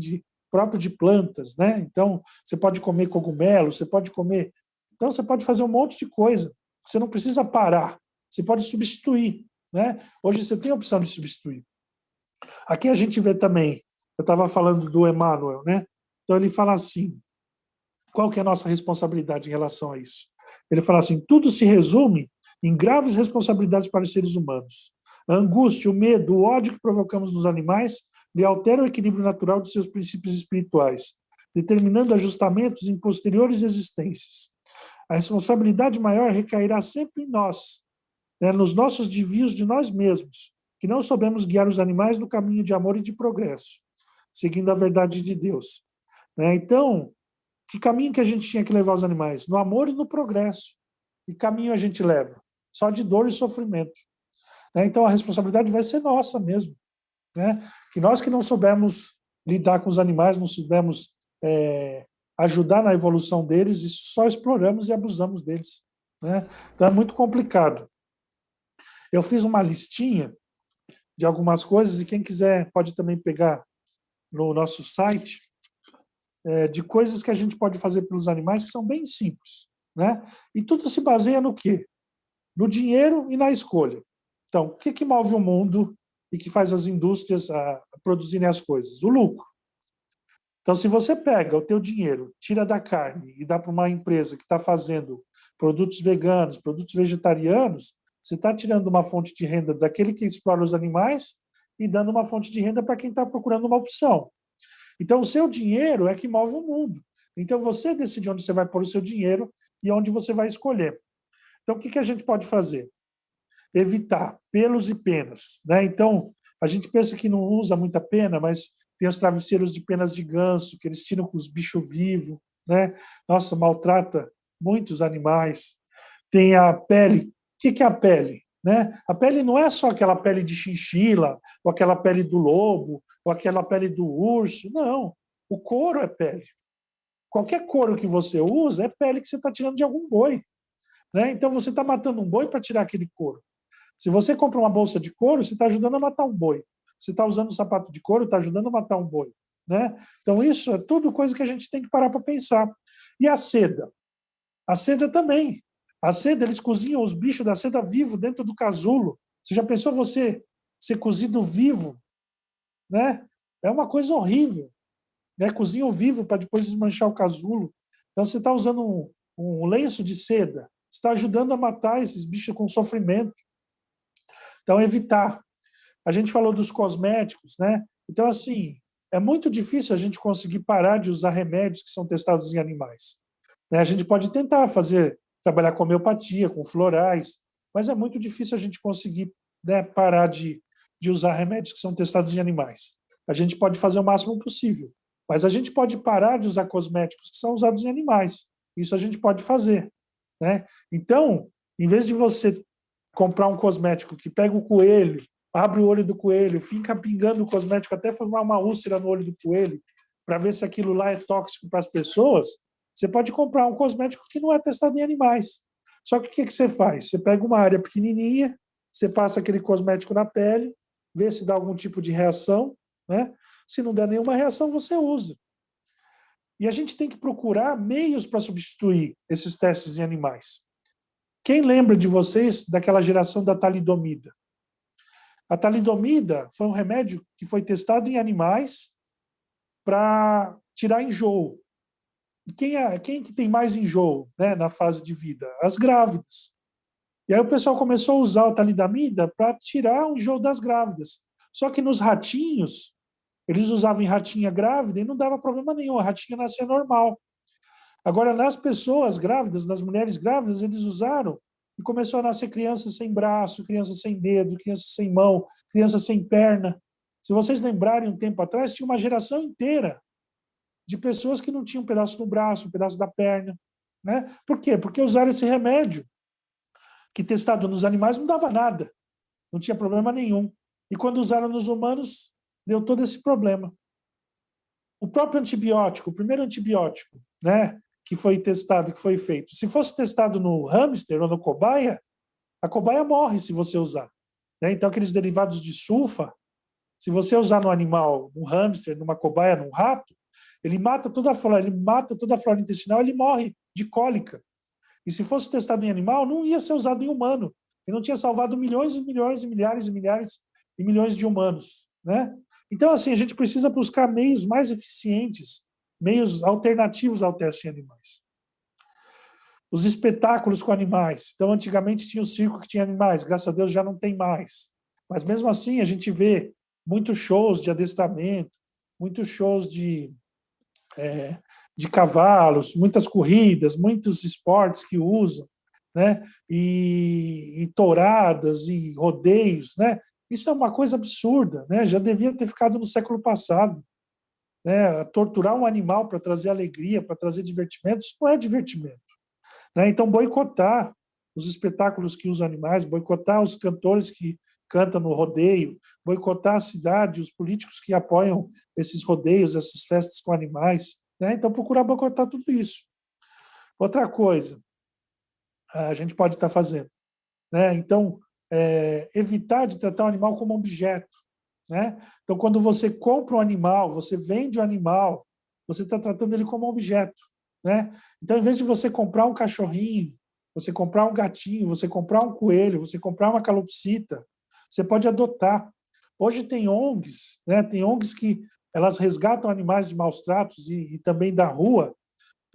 próprio de plantas, né? Então, você pode comer cogumelo, você pode comer... Então, você pode fazer um monte de coisa. Você não precisa parar. Você pode substituir, né? Hoje você tem a opção de substituir. Aqui a gente vê também, eu estava falando do Emmanuel, né? Então ele fala assim, qual que é a nossa responsabilidade em relação a isso? Ele fala assim, tudo se resume em graves responsabilidades para os seres humanos. A angústia, o medo, o ódio que provocamos nos animais lhe altera o equilíbrio natural de seus princípios espirituais, determinando ajustamentos em posteriores existências. A responsabilidade maior recairá sempre em nós, né, nos nossos desvios de nós mesmos, que não soubemos guiar os animais no caminho de amor e de progresso, seguindo a verdade de Deus. Né? Então, que caminho que a gente tinha que levar os animais? No amor e no progresso. Que caminho a gente leva? Só de dor e sofrimento. Né? Então, a responsabilidade vai ser nossa mesmo. Né? Que nós que não soubemos lidar com os animais, não soubemos ajudar na evolução deles, isso só exploramos e abusamos deles. Né? Então, é muito complicado. Eu fiz uma listinha de algumas coisas, e quem quiser pode também pegar no nosso site, de coisas que a gente pode fazer pelos animais que são bem simples. Né? E tudo se baseia no quê? No dinheiro e na escolha. Então, o que move o mundo e que faz as indústrias a produzirem as coisas? O lucro. Então, se você pega o teu dinheiro, tira da carne e dá para uma empresa que está fazendo produtos veganos, produtos vegetarianos, você está tirando uma fonte de renda daquele que explora os animais e dando uma fonte de renda para quem está procurando uma opção. Então, o seu dinheiro é que move o mundo. Então, você decide onde você vai pôr o seu dinheiro e onde você vai escolher. Então, o que a gente pode fazer? Evitar pelos e penas. Né? Então, a gente pensa que não usa muita pena, mas tem os travesseiros de penas de ganso, que eles tiram com os bichos vivos. Né? Nossa, maltrata muitos animais. Tem a pele. O que é a pele? Né? A pele não é só aquela pele de chinchila, ou aquela pele do lobo, ou aquela pele do urso. Não. O couro é pele. Qualquer couro que você usa é pele que você está tirando de algum boi. Né? Então, você está matando um boi para tirar aquele couro. Se você compra uma bolsa de couro, você está ajudando a matar um boi. Se está usando um sapato de couro, está ajudando a matar um boi. Né? Então, isso é tudo coisa que a gente tem que parar para pensar. E a seda? A seda também. A seda, eles cozinham os bichos da seda vivo dentro do casulo. Você já pensou você ser cozido vivo? Né? É uma coisa horrível. Né? Cozinham vivo para depois desmanchar o casulo. Então, você está usando um lenço de seda. Está ajudando a matar esses bichos com sofrimento. Então, evitar. A gente falou dos cosméticos, né? Então, assim, é muito difícil a gente conseguir parar de usar remédios que são testados em animais. A gente pode tentar trabalhar com homeopatia, com florais, mas é muito difícil a gente conseguir, né, parar de usar remédios que são testados em animais. A gente pode fazer o máximo possível, mas a gente pode parar de usar cosméticos que são usados em animais. Isso a gente pode fazer. Né? Então, em vez de você comprar um cosmético que pega o coelho, abre o olho do coelho, fica pingando o cosmético até formar uma úlcera no olho do coelho, para ver se aquilo lá é tóxico para as pessoas, você pode comprar um cosmético que não é testado em animais. Só que o que você faz? Você pega uma área pequenininha, você passa aquele cosmético na pele, vê se dá algum tipo de reação, né? Se não der nenhuma reação, você usa. E a gente tem que procurar meios para substituir esses testes em animais. Quem lembra de vocês daquela geração da talidomida? A talidomida foi um remédio que foi testado em animais para tirar enjoo. E quem que tem mais enjoo, né, na fase de vida? As grávidas. E aí o pessoal começou a usar a talidomida para tirar o enjoo das grávidas. Só que nos ratinhos, eles usavam em ratinha grávida e não dava problema nenhum, a ratinha nascia normal. Agora, nas pessoas grávidas, nas mulheres grávidas, eles usaram e começou a nascer crianças sem braço, crianças sem dedo, crianças sem mão, crianças sem perna. Se vocês lembrarem um tempo atrás, tinha uma geração inteira de pessoas que não tinham um pedaço do braço, um pedaço da perna. Né? Por quê? Porque usaram esse remédio, que testado nos animais não dava nada, não tinha problema nenhum. E quando usaram nos humanos, deu todo esse problema. O próprio antibiótico, o primeiro antibiótico, né, que foi testado, que foi feito, se fosse testado no hamster ou no cobaia, a cobaia morre se você usar. Né? Então, aqueles derivados de sulfa, se você usar no animal, no hamster, numa cobaia, num rato, ele mata toda a flora intestinal, ele morre de cólica. E se fosse testado em animal, não ia ser usado em humano. E não tinha salvado milhões e milhões e milhares e milhares e milhões de humanos. Né? Então, assim, a gente precisa buscar meios mais eficientes, meios alternativos ao teste em animais. Os espetáculos com animais. Então, antigamente tinha o circo que tinha animais, graças a Deus já não tem mais. Mas, mesmo assim, a gente vê muitos shows de adestramento, muitos shows de cavalos, muitas corridas, muitos esportes que usam, né? E touradas e rodeios, né? Isso é uma coisa absurda, né? Já devia ter ficado no século passado. Né? Torturar um animal para trazer alegria, para trazer divertimento, isso não é divertimento. Né? Então, boicotar os espetáculos que usam animais, boicotar os cantores que cantam no rodeio, boicotar a cidade, os políticos que apoiam esses rodeios, essas festas com animais. Né? Então, procurar boicotar tudo isso. Outra coisa, a gente pode estar fazendo. Né? Então, evitar de tratar o animal como objeto. Né? Então, quando você compra um animal, você vende um animal, você está tratando ele como objeto. Né? Então, em vez de você comprar um cachorrinho, você comprar um gatinho, você comprar um coelho, você comprar uma calopsita, você pode adotar. Hoje tem ONGs, né? Tem ONGs que elas resgatam animais de maus tratos e também da rua,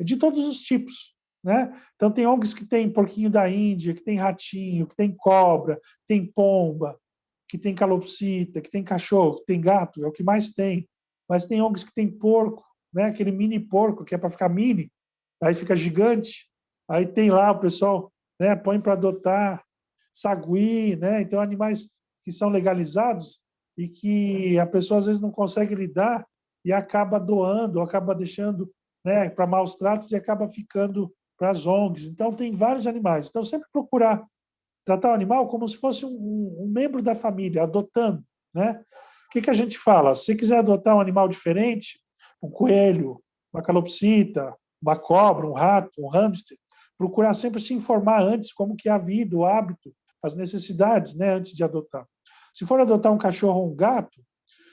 de todos os tipos. Né? Então, tem ONGs que tem porquinho da Índia, que tem ratinho, que tem cobra, que tem pomba, que tem calopsita, que tem cachorro, que tem gato, é o que mais tem. Mas tem ONGs que tem porco, né? Aquele mini porco que é para ficar mini, aí fica gigante. Aí tem lá o pessoal, né, põe para adotar sagui, né? Então, animais que são legalizados e que a pessoa às vezes não consegue lidar e acaba doando, ou acaba deixando, né, para maus tratos e acaba ficando para as ONGs. Então, tem vários animais. Então, sempre procurar tratar o animal como se fosse um membro da família, adotando. Né? O que a gente fala? Se você quiser adotar um animal diferente, um coelho, uma calopsita, uma cobra, um rato, um hamster, procurar sempre se informar antes como que é a vida, o hábito, as necessidades, né, antes de adotar. Se for adotar um cachorro ou um gato,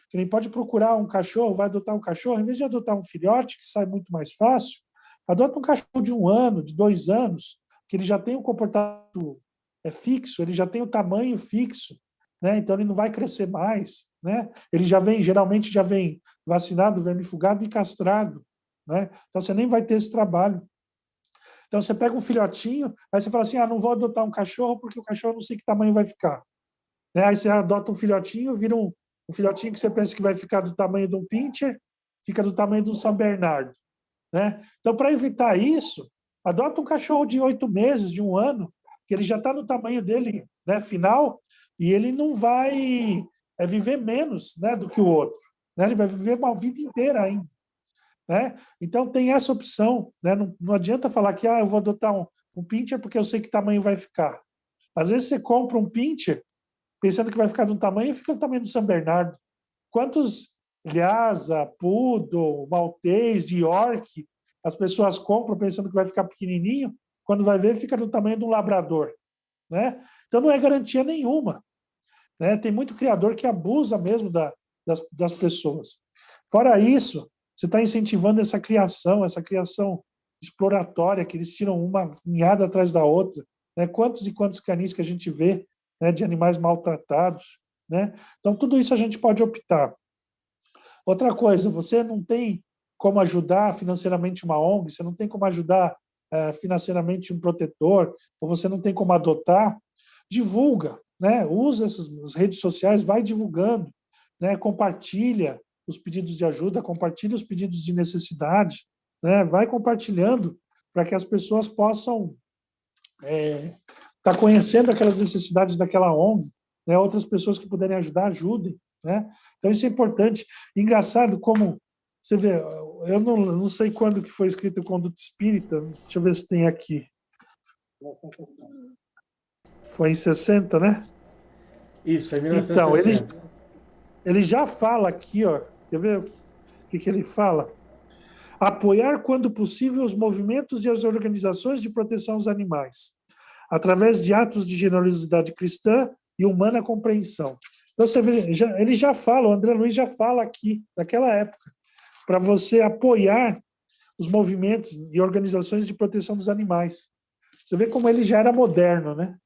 que nem pode procurar um cachorro, vai adotar um cachorro, em vez de adotar um filhote, que sai muito mais fácil, adota um cachorro de 1 ano, de 2 anos, que ele já tem um comportamento fixo, ele já tem o tamanho fixo, né? Então ele não vai crescer mais. Né? Ele geralmente já vem vacinado, vermifugado e castrado. Né? Então você nem vai ter esse trabalho. Então você pega um filhotinho, aí você fala assim, não vou adotar um cachorro porque o cachorro não sei que tamanho vai ficar. Né? Aí você adota um filhotinho, vira um filhotinho que você pensa que vai ficar do tamanho de um pincher, fica do tamanho de um São Bernardo. Né? Então, para evitar isso, adota um cachorro de 8 meses, de 1 ano, que ele já está no tamanho dele, né, final, e ele não vai viver menos, né, do que o outro. Né? Ele vai viver uma vida inteira ainda. Né? Então, tem essa opção. Né? Não adianta falar que eu vou adotar um pincher porque eu sei que tamanho vai ficar. Às vezes você compra um pincher pensando que vai ficar de um tamanho e fica do tamanho do São Bernardo. Quantos Lhasa, Poodle, Maltês, York as pessoas compram pensando que vai ficar pequenininho, quando vai ver fica do tamanho de um labrador. Né? Então não é garantia nenhuma. Né? Tem muito criador que abusa mesmo das pessoas. Fora isso, você está incentivando essa criação exploratória, que eles tiram uma ninhada atrás da outra. Né? Quantos e quantos canis que a gente vê, né, de animais maltratados. Né? Então, tudo isso a gente pode optar. Outra coisa, você não tem como ajudar financeiramente uma ONG, você não tem como ajudar financeiramente um protetor, ou você não tem como adotar, divulga, né? Usa essas redes sociais, vai divulgando, né? Compartilha os pedidos de ajuda, compartilha os pedidos de necessidade, né? Vai compartilhando para que as pessoas possam estar conhecendo aquelas necessidades daquela ONG, né? Outras pessoas que puderem ajudar, ajudem. Né? Então, isso é importante. Engraçado como Você vê, eu não sei quando que foi escrito o Conduto Espírita, deixa eu ver se tem aqui. Foi em 60, né? Isso, foi em Então, 1960. ele já fala aqui, ó, quer ver o que ele fala? Apoiar, quando possível, os movimentos e as organizações de proteção aos animais, através de atos de generosidade cristã e humana compreensão. Então, você vê, ele já fala, o André Luiz já fala aqui, naquela época, para você apoiar os movimentos e organizações de proteção dos animais. Você vê como ele já era moderno, né?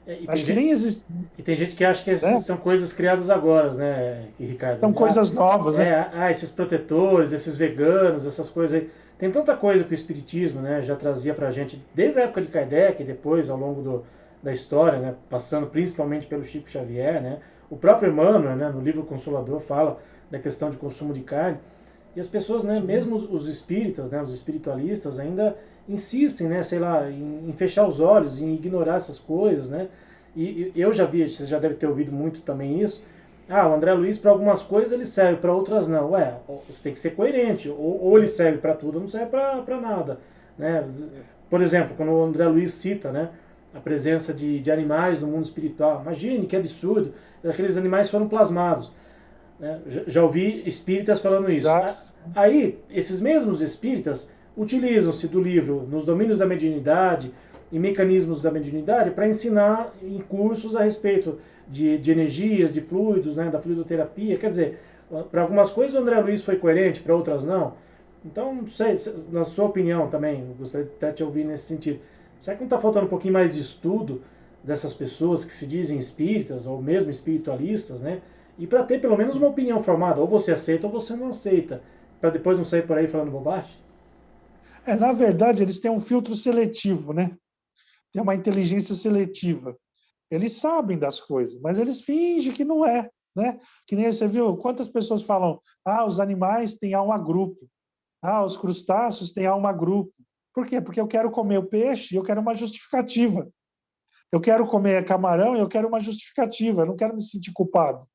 E tem Acho que gente, nem existe, e tem gente que acha que né? são coisas criadas agora, né, Ricardo? São coisas novas, né? Esses protetores, esses veganos, essas coisas aí. Tem tanta coisa que o Espiritismo, né, já trazia pra gente desde a época de Kardec, e depois ao longo da história, né, passando principalmente pelo Chico Xavier, né. O próprio Emmanuel, né, no livro Consolador, fala da questão de consumo de carne. E as pessoas, né, Sim. mesmo os espíritas, né, os espiritualistas, ainda insistem, né, sei lá, em fechar os olhos, em ignorar essas coisas, né. E eu já vi, você já deve ter ouvido muito também isso. Ah, o André Luiz para algumas coisas ele serve, para outras não. Ué, você tem que ser coerente. Ou ele serve para tudo, ou não serve para nada, né? Por exemplo, quando o André Luiz cita, né, a presença de animais no mundo espiritual, imagine que absurdo, aqueles animais foram plasmados. Né? Já ouvi espíritas falando isso. Já, Aí, esses mesmos espíritas utilizam-se do livro Nos Domínios da Mediunidade e Mecanismos da Mediunidade para ensinar em cursos a respeito de energias, de fluidos, né, da fluidoterapia. Quer dizer, para algumas coisas o André Luiz foi coerente, para outras não. Então, não sei, na sua opinião também, gostaria de até te ouvir nesse sentido. Será que não está faltando um pouquinho mais de estudo dessas pessoas que se dizem espíritas ou mesmo espiritualistas, né? E para ter pelo menos uma opinião formada, ou você aceita ou você não aceita, para depois não sair por aí falando bobagem? na verdade, eles têm um filtro seletivo, né? Tem uma inteligência seletiva. Eles sabem das coisas, mas eles fingem que não é, né? Que nem você viu, quantas pessoas falam, os animais têm alma grupo, os crustáceos têm alma grupo. Por quê? Porque eu quero comer o peixe e eu quero uma justificativa. Eu quero comer camarão e eu quero uma justificativa, eu não quero me sentir culpado.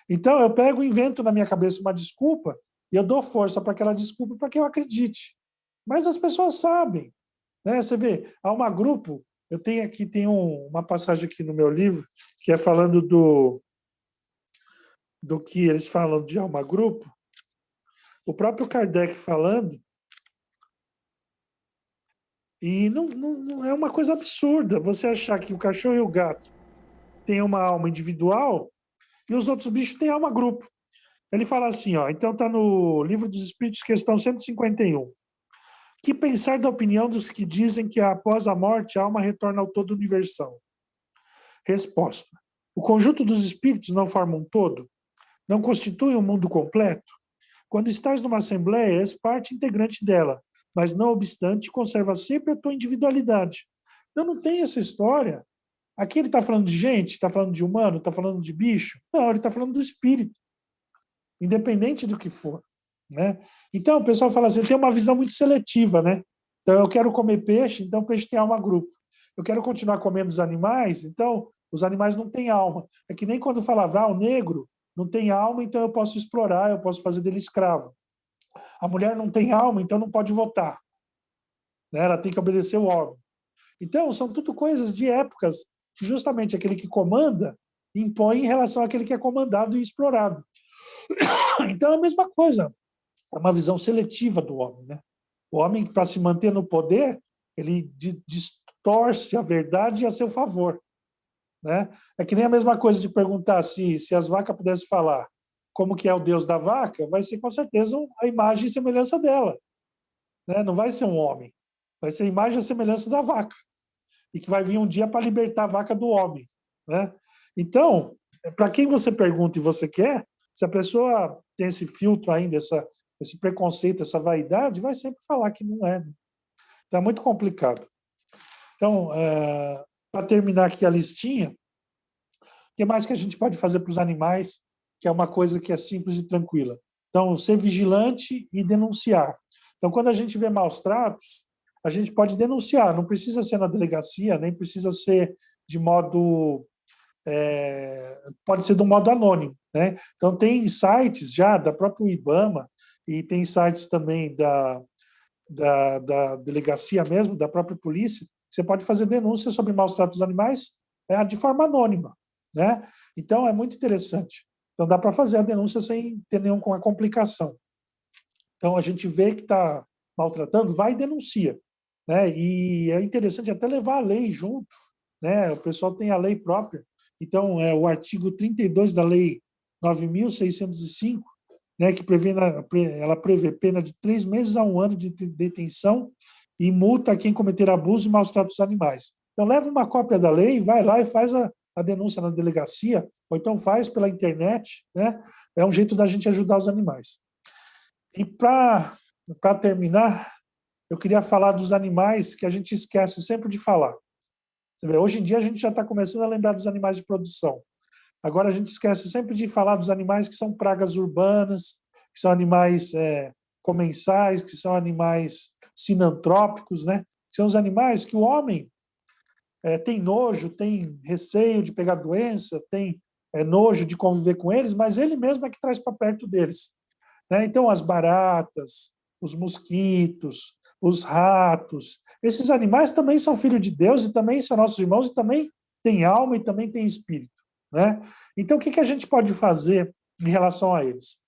Então, eu pego e invento na minha cabeça uma desculpa e eu dou força para aquela desculpa para que eu acredite. Mas as pessoas sabem, né? Você vê, há uma grupo, eu tenho aqui, uma passagem aqui no meu livro que é falando do que eles falam de alma grupo. O próprio Kardec falando, e não é uma coisa absurda você achar que o cachorro e o gato têm uma alma individual e os outros bichos têm alma grupo. Ele fala assim, ó, então está no Livro dos Espíritos, questão 151. Que pensar da opinião dos que dizem que após a morte a alma retorna ao todo universal? Resposta. O conjunto dos espíritos não forma um todo? Não constitui um mundo completo? Quando estás numa assembleia, és parte integrante dela, mas não obstante, conserva sempre a tua individualidade. Então não tem essa história. Aqui ele está falando de gente, está falando de humano, está falando de bicho? Não, ele está falando do espírito, independente do que for, né? Então o pessoal fala assim, tem uma visão muito seletiva, né? Então eu quero comer peixe, então o peixe tem alma grupo. Eu quero continuar comendo os animais, então os animais não têm alma. É que nem quando falava, o negro não tem alma, então eu posso explorar, eu posso fazer dele escravo. A mulher não tem alma, então não pode votar, né? Ela tem que obedecer o homem. Então são tudo coisas de épocas que justamente aquele que comanda impõe em relação àquele que é comandado e explorado. Então é a mesma coisa, é uma visão seletiva do homem, né? O homem, para se manter no poder, ele distorce a verdade a seu favor, né? É que nem a mesma coisa de perguntar se as vacas pudessem falar como que é o Deus da vaca, vai ser com certeza a imagem e semelhança dela, né? Não vai ser um homem, vai ser a imagem e semelhança da vaca, e que vai vir um dia para libertar a vaca do homem, né? Então, para quem você pergunta e você quer, se a pessoa tem esse filtro ainda, esse preconceito, essa vaidade, vai sempre falar que não é. Né? Então, é muito complicado. Então, para terminar aqui a listinha, o que mais que a gente pode fazer para os animais, que é uma coisa que é simples e tranquila? Então, ser vigilante e denunciar. Então, quando a gente vê maus tratos, a gente pode denunciar, não precisa ser na delegacia, nem precisa ser de modo... pode ser de um modo anônimo. Né? Então, tem sites já da própria IBAMA e tem sites também da delegacia mesmo, da própria polícia, você pode fazer denúncia sobre maus tratos dos animais de forma anônima, né? Então, é muito interessante. Então, dá para fazer a denúncia sem ter nenhuma complicação. Então, a gente vê que está maltratando, vai e denuncia, né? E é interessante até levar a lei junto, né? O pessoal tem a lei própria. Então, o artigo 32 da Lei 9.605, né, que ela prevê pena de 3 meses a 1 ano de detenção e multa a quem cometer abuso e maus tratos dos animais. Então, leva uma cópia da lei, vai lá e faz a denúncia na delegacia, ou então faz pela internet, né? É um jeito da gente ajudar os animais. E para terminar, eu queria falar dos animais que a gente esquece sempre de falar. Você vê, hoje em dia a gente já está começando a lembrar dos animais de produção. Agora a gente esquece sempre de falar dos animais que são pragas urbanas, que são animais comensais, que são animais sinantrópicos, né? Que são os animais que o homem tem nojo, tem receio de pegar doença, tem nojo de conviver com eles, mas ele mesmo é que traz para perto deles, né? Então, as baratas, os mosquitos, os ratos, esses animais também são filhos de Deus e também são nossos irmãos e também têm alma e também têm espírito, né? Então, o que a gente pode fazer em relação a eles?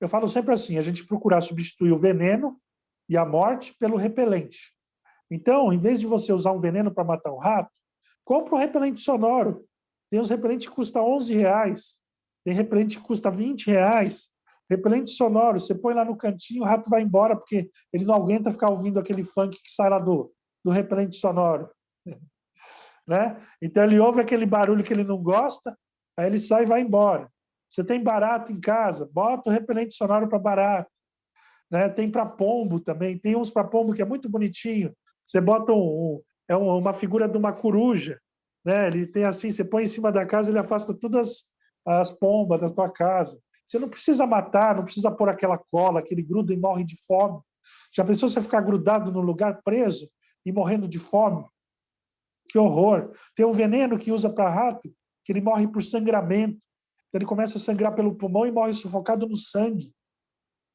Eu falo sempre assim, a gente procurar substituir o veneno e a morte pelo repelente. Então, em vez de você usar um veneno para matar um rato, compra um repelente sonoro. Tem uns repelentes que custam R$11, tem repelente que custa R$20. Repelente sonoro, você põe lá no cantinho, o rato vai embora, porque ele não aguenta ficar ouvindo aquele funk que sai lá do repelente sonoro. Né? Então, ele ouve aquele barulho que ele não gosta, aí ele sai e vai embora. Você tem barata em casa, bota o repelente sonoro para barata. Né? Tem para pombo também, tem uns para pombo que é muito bonitinho. Você bota uma figura de uma coruja, né? Ele tem assim, você põe em cima da casa, ele afasta todas as pombas da tua casa. Você não precisa matar, não precisa pôr aquela cola que ele gruda e morre de fome. Já pensou você ficar grudado no lugar preso e morrendo de fome? Que horror! Tem um veneno que usa para rato, que ele morre por sangramento. Então ele começa a sangrar pelo pulmão e morre sufocado no sangue.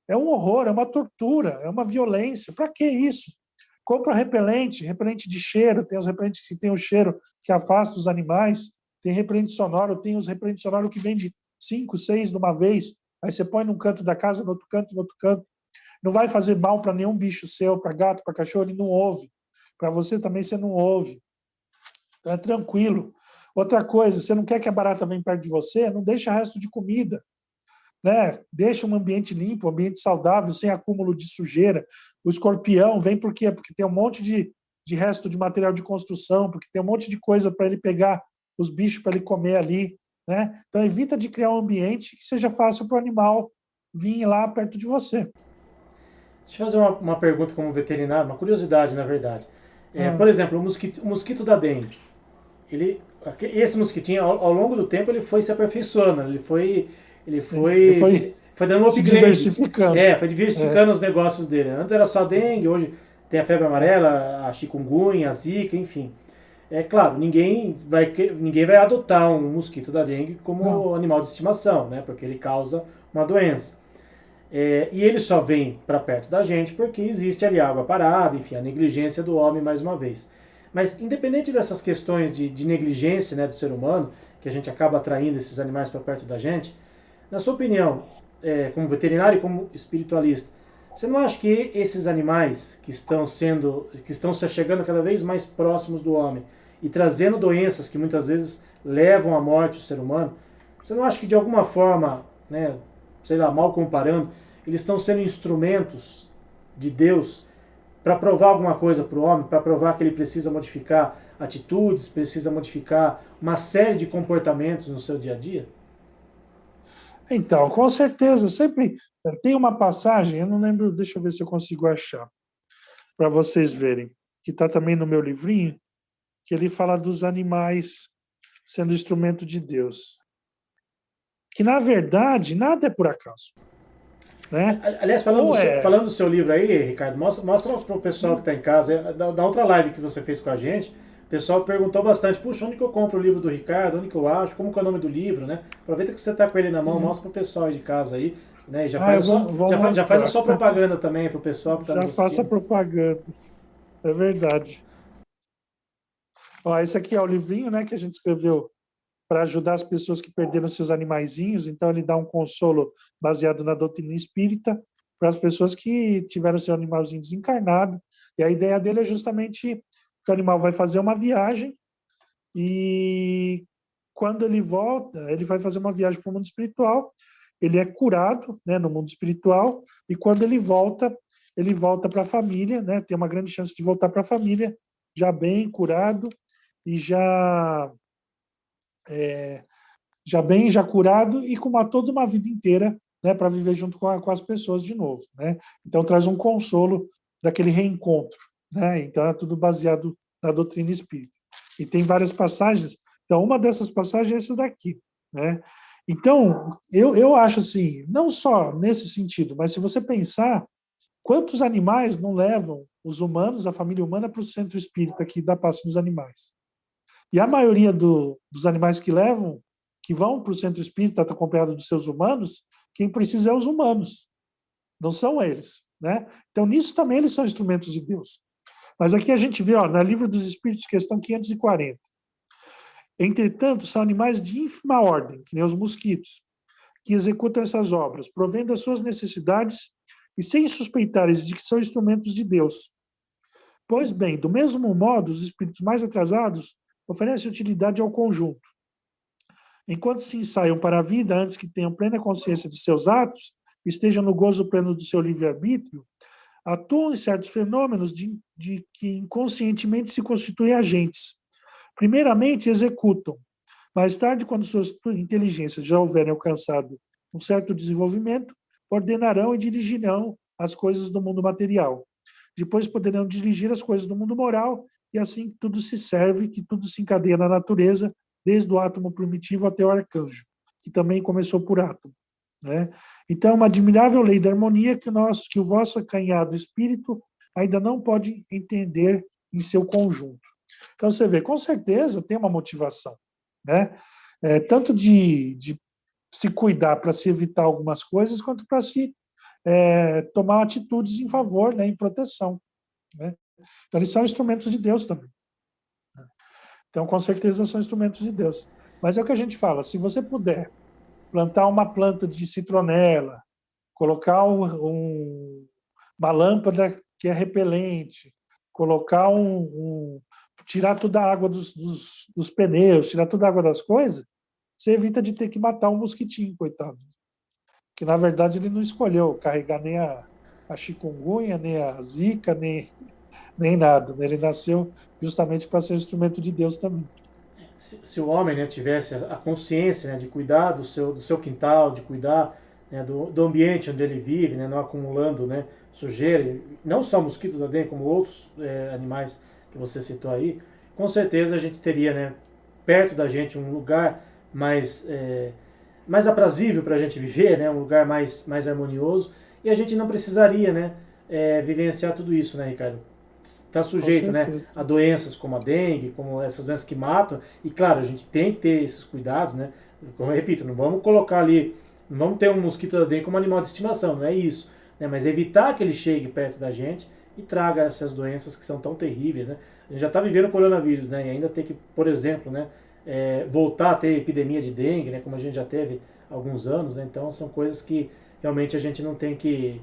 É um horror, é uma tortura, é uma violência. Para que isso? Compra repelente de cheiro, tem os repelentes que tem o cheiro que afasta os animais, tem repelente sonoro, tem os repelentes sonoros que vende 5, 6 de uma vez, aí você põe num canto da casa, no outro canto, no outro canto. Não vai fazer mal para nenhum bicho seu, para gato, para cachorro, ele não ouve. Para você também, você não ouve. Então é tranquilo. Outra coisa, você não quer que a barata venha perto de você, não deixa resto de comida. Né? Deixa um ambiente limpo, um ambiente saudável, sem acúmulo de sujeira. O escorpião vem por quê? Porque tem um monte de resto de material de construção, porque tem um monte de coisa para ele pegar, os bichos para ele comer ali. Né? Então, evita de criar um ambiente que seja fácil para o animal vir lá perto de você. Deixa eu fazer uma pergunta como veterinário, uma curiosidade, na verdade. Por exemplo, o mosquito da dengue. Esse mosquitinho, ao longo do tempo, ele foi se aperfeiçoando, ele foi dando um upgrade. Se diversificando. Foi diversificando os negócios dele. Antes era só dengue, hoje tem a febre amarela, a chikungunya, a zika, enfim. É claro, ninguém vai adotar um mosquito da dengue como animal de estimação, né? Porque ele causa uma doença. E ele só vem para perto da gente porque existe ali água parada, enfim, a negligência do homem mais uma vez. Mas independente dessas questões de negligência, né, do ser humano, que a gente acaba atraindo esses animais para perto da gente, na sua opinião, como veterinário e como espiritualista, você não acha que esses animais que estão se chegando cada vez mais próximos do homem e trazendo doenças que muitas vezes levam à morte o ser humano, você não acha que de alguma forma, né, sei lá, mal comparando, eles estão sendo instrumentos de Deus para provar alguma coisa para o homem, para provar que ele precisa modificar atitudes, precisa modificar uma série de comportamentos no seu dia a dia? Então, com certeza, sempre tem uma passagem, eu não lembro, deixa eu ver se eu consigo achar, para vocês verem, que está também no meu livrinho, que ele fala dos animais sendo instrumento de Deus. Que, na verdade, nada é por acaso. Né? Aliás, falando do seu livro aí, Ricardo, mostra para o pessoal que está em casa, da outra live que você fez com a gente, o pessoal perguntou bastante, puxa, onde que eu compro o livro do Ricardo, onde que eu acho, como que é o nome do livro, né? Aproveita que você está com ele na mão, mostra para o pessoal aí de casa aí, né? E já Ah, faz eu vou já faz a mostrar. sua propaganda também para o pessoal que está Já nos faço a assistindo. propaganda. É verdade. Ó, esse aqui é o livrinho, né, que a gente escreveu para ajudar as pessoas que perderam seus animaizinhos. Então, ele dá um consolo baseado na doutrina espírita para as pessoas que tiveram seu animalzinho desencarnado. E a ideia dele é justamente que o animal vai fazer uma viagem e quando ele volta, ele vai fazer uma viagem para o mundo espiritual. Ele é curado, né, no mundo espiritual, e quando ele volta para a família, né, tem uma grande chance de voltar para a família, já bem curado e já bem, já curado e com toda uma vida inteira, né, para viver junto com as pessoas de novo, né? Então traz um consolo daquele reencontro, né? Então é tudo baseado na doutrina espírita. E tem várias passagens. Então uma dessas passagens é essa daqui, né? Então eu acho assim, não só nesse sentido, mas se você pensar quantos animais não levam os humanos, a família humana, para o centro espírita que dá passe nos animais. E a maioria dos animais que levam, que vão para o centro espírita acompanhado dos seus humanos, quem precisa é os humanos, não são eles, né? Então, nisso também eles são instrumentos de Deus. Mas aqui a gente vê, ó, na Livro dos Espíritos, questão 540. Entretanto, são animais de ínfima ordem, que nem os mosquitos, que executam essas obras, provendo as suas necessidades e sem suspeitarem de que são instrumentos de Deus. Pois bem, do mesmo modo, os espíritos mais atrasados oferecem utilidade ao conjunto. Enquanto se ensaiam para a vida antes que tenham plena consciência de seus atos, estejam no gozo pleno do seu livre-arbítrio, atuam em certos fenômenos de que inconscientemente se constituem agentes. Primeiramente, executam. Mais tarde, quando suas inteligências já houverem alcançado um certo desenvolvimento, ordenarão e dirigirão as coisas do mundo material. Depois poderão dirigir as coisas do mundo moral, e assim tudo se serve, que tudo se encadeia na natureza, desde o átomo primitivo até o arcanjo, que também começou por átomo, né? Então, uma admirável lei da harmonia que o vosso acanhado espírito ainda não pode entender em seu conjunto. Então, você vê, com certeza tem uma motivação, né? Tanto de se cuidar para se evitar algumas coisas, quanto para se tomar atitudes em favor, né, em proteção, né? Então, eles são instrumentos de Deus também. Então, com certeza, são instrumentos de Deus. Mas é o que a gente fala, se você puder plantar uma planta de citronela, colocar uma lâmpada que é repelente, colocar tirar toda a água dos pneus, tirar toda a água das coisas, você evita de ter que matar um mosquitinho, coitado. Que, na verdade, ele não escolheu carregar nem a chikungunya, nem a zika, nem nada, né? Ele nasceu justamente para ser instrumento de Deus também. Se o homem, né, tivesse a consciência, né, de cuidar do seu quintal, de cuidar, né, do ambiente onde ele vive, né, não acumulando, né, sujeira, não só mosquito da dengue, como outros animais que você citou aí, com certeza a gente teria, né, perto da gente um lugar mais aprazível para a gente viver, né, um lugar mais harmonioso, e a gente não precisaria, né, vivenciar tudo isso, né, Ricardo? Está Com sujeito, né, certeza. a doenças como a dengue, como essas doenças que matam. E claro, a gente tem que ter esses cuidados, né? Como eu repito, não vamos colocar ali, não vamos ter um mosquito da dengue como animal de estimação, não é isso, né? Mas evitar que ele chegue perto da gente e traga essas doenças que são tão terríveis, né? A gente já está vivendo o coronavírus, né? E ainda tem que, por exemplo, né, voltar a ter epidemia de dengue, né? Como a gente já teve há alguns anos, né? Então são coisas que realmente a gente não tem que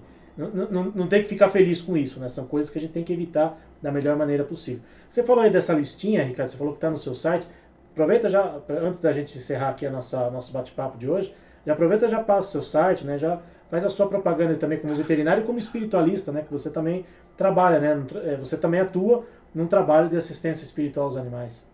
não tem que ficar feliz com isso, né? São coisas que a gente tem que evitar da melhor maneira possível. Você falou aí dessa listinha, Ricardo, você falou que está no seu site. Aproveita já, antes da gente encerrar aqui nosso bate-papo de hoje, já aproveita e já passa o seu site, né? Já faz a sua propaganda também como veterinário e como espiritualista, né? Que você também trabalha, né? Você também atua num trabalho de assistência espiritual aos animais.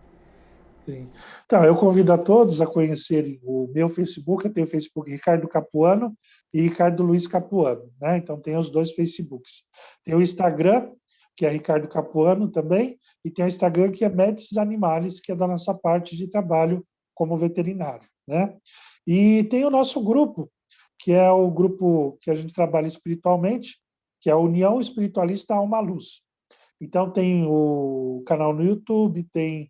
Sim. Então, eu convido a todos a conhecerem o meu Facebook. Eu tenho o Facebook Ricardo Capuano e Ricardo Luiz Capuano, né? Então, tem os dois Facebooks. Tem o Instagram, que é Ricardo Capuano também, e tem o Instagram que é Médicis Animales, que é da nossa parte de trabalho como veterinário, né? E tem o nosso grupo, que é o grupo que a gente trabalha espiritualmente, que é a União Espiritualista Alma Luz. Então, tem o canal no YouTube, tem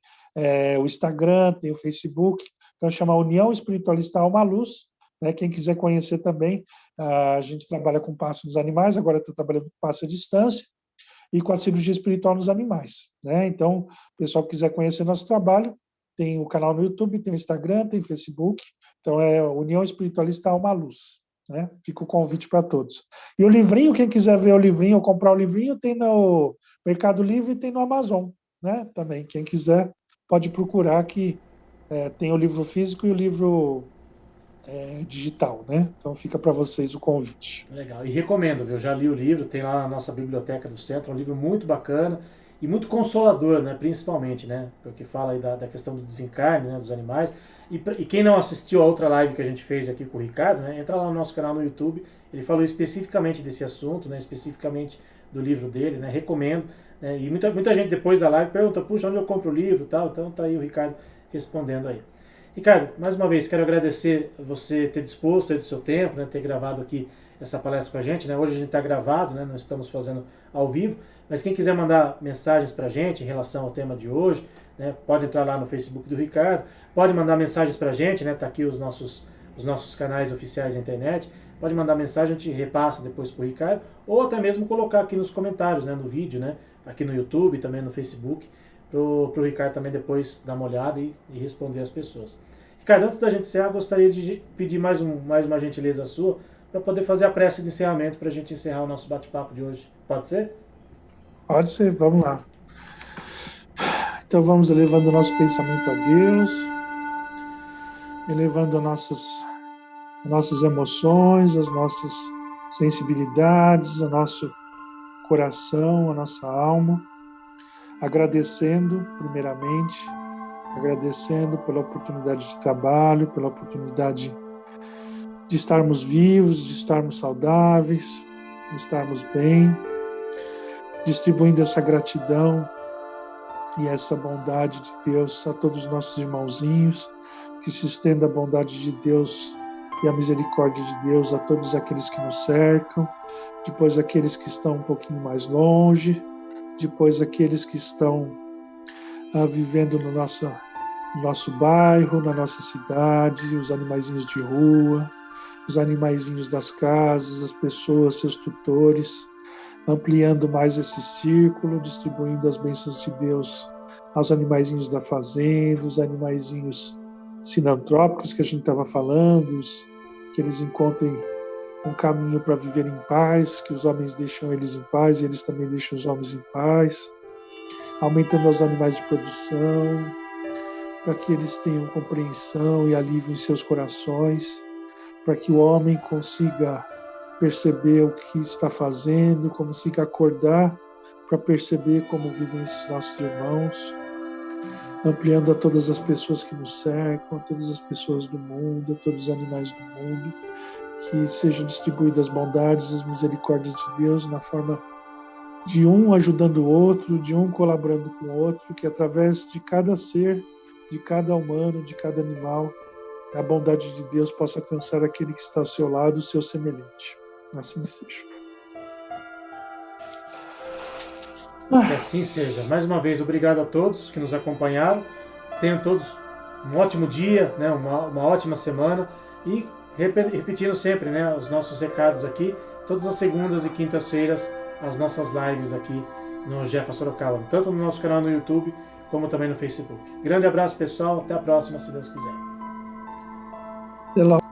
o Instagram, tem o Facebook. Então, chama União Espiritualista Alma Luz. né? Quem quiser conhecer também, a gente trabalha com passo nos animais, agora está trabalhando com passo à distância e com a cirurgia espiritual nos animais, né? Então, o pessoal que quiser conhecer nosso trabalho, tem o canal no YouTube, tem o Instagram, tem o Facebook, então é União Espiritualista Alma Luz, né? Fica o convite para todos. E o livrinho, quem quiser ver o livrinho ou comprar o livrinho, tem no Mercado Livre e tem no Amazon, né? Também, quem quiser pode procurar que tem o livro físico e o livro digital, né? Então fica para vocês o convite. Legal. E recomendo, viu? Eu já li o livro, tem lá na nossa biblioteca do centro, um livro muito bacana e muito consolador, né? Principalmente, né? Porque fala aí da questão do desencarne, né? Dos animais. E quem não assistiu a outra live que a gente fez aqui com o Ricardo, né? Entra lá no nosso canal no YouTube. Ele falou especificamente desse assunto, né? Especificamente do livro dele, né? Recomendo. Né? E muita gente depois da live pergunta, puxa, onde eu compro o livro e tal? Então tá aí o Ricardo respondendo aí. Ricardo, mais uma vez, quero agradecer você ter disposto aí do seu tempo, né, ter gravado aqui essa palestra com a gente. Né? Hoje a gente está gravado, né, não estamos fazendo ao vivo, mas quem quiser mandar mensagens para a gente em relação ao tema de hoje, né, pode entrar lá no Facebook do Ricardo, pode mandar mensagens para a gente, né, tá aqui os nossos canais oficiais da internet, pode mandar mensagem, a gente repassa depois para o Ricardo, ou até mesmo colocar aqui nos comentários, né, no vídeo, né, aqui no YouTube, também no Facebook, para o Ricardo também depois dar uma olhada e responder as pessoas. Ricardo, antes da gente encerrar, gostaria de pedir mais uma gentileza sua para poder fazer a prece de encerramento para a gente encerrar o nosso bate-papo de hoje. Pode ser? Pode ser, vamos lá. Então vamos elevando o nosso pensamento a Deus, elevando nossas emoções, as nossas sensibilidades, o nosso coração, a nossa alma, agradecendo primeiramente, agradecendo pela oportunidade de trabalho, pela oportunidade de estarmos vivos, de estarmos saudáveis, de estarmos bem, distribuindo essa gratidão e essa bondade de Deus a todos os nossos irmãozinhos, que se estenda a bondade de Deus e a misericórdia de Deus a todos aqueles que nos cercam, depois aqueles que estão um pouquinho mais longe, depois aqueles que estão vivendo no nosso bairro, na nossa cidade, os animaizinhos de rua, os animaizinhos das casas, as pessoas, seus tutores, ampliando mais esse círculo, distribuindo as bênçãos de Deus aos animaizinhos da fazenda, os animaizinhos sinantrópicos que a gente estava falando, que eles encontrem um caminho para viver em paz, que os homens deixam eles em paz e eles também deixam os homens em paz, aumentando os animais de produção, para que eles tenham compreensão e alívio em seus corações, para que o homem consiga perceber o que está fazendo, consiga acordar para perceber como vivem esses nossos irmãos, ampliando a todas as pessoas que nos cercam, a todas as pessoas do mundo, a todos os animais do mundo, que sejam distribuídas as bondades, as misericórdias de Deus na forma de um ajudando o outro, de um colaborando com o outro, que através de cada ser, de cada humano, de cada animal, a bondade de Deus possa alcançar aquele que está ao seu lado, o seu semelhante. Assim seja. Que assim seja. Mais uma vez, obrigado a todos que nos acompanharam. Tenham todos um ótimo dia, né, uma ótima semana. E repetindo sempre, né, os nossos recados aqui, todas as segundas e quintas-feiras, as nossas lives aqui no Jefa Sorocaba, tanto no nosso canal no YouTube, como também no Facebook. Grande abraço, pessoal. Até a próxima, se Deus quiser. Até logo.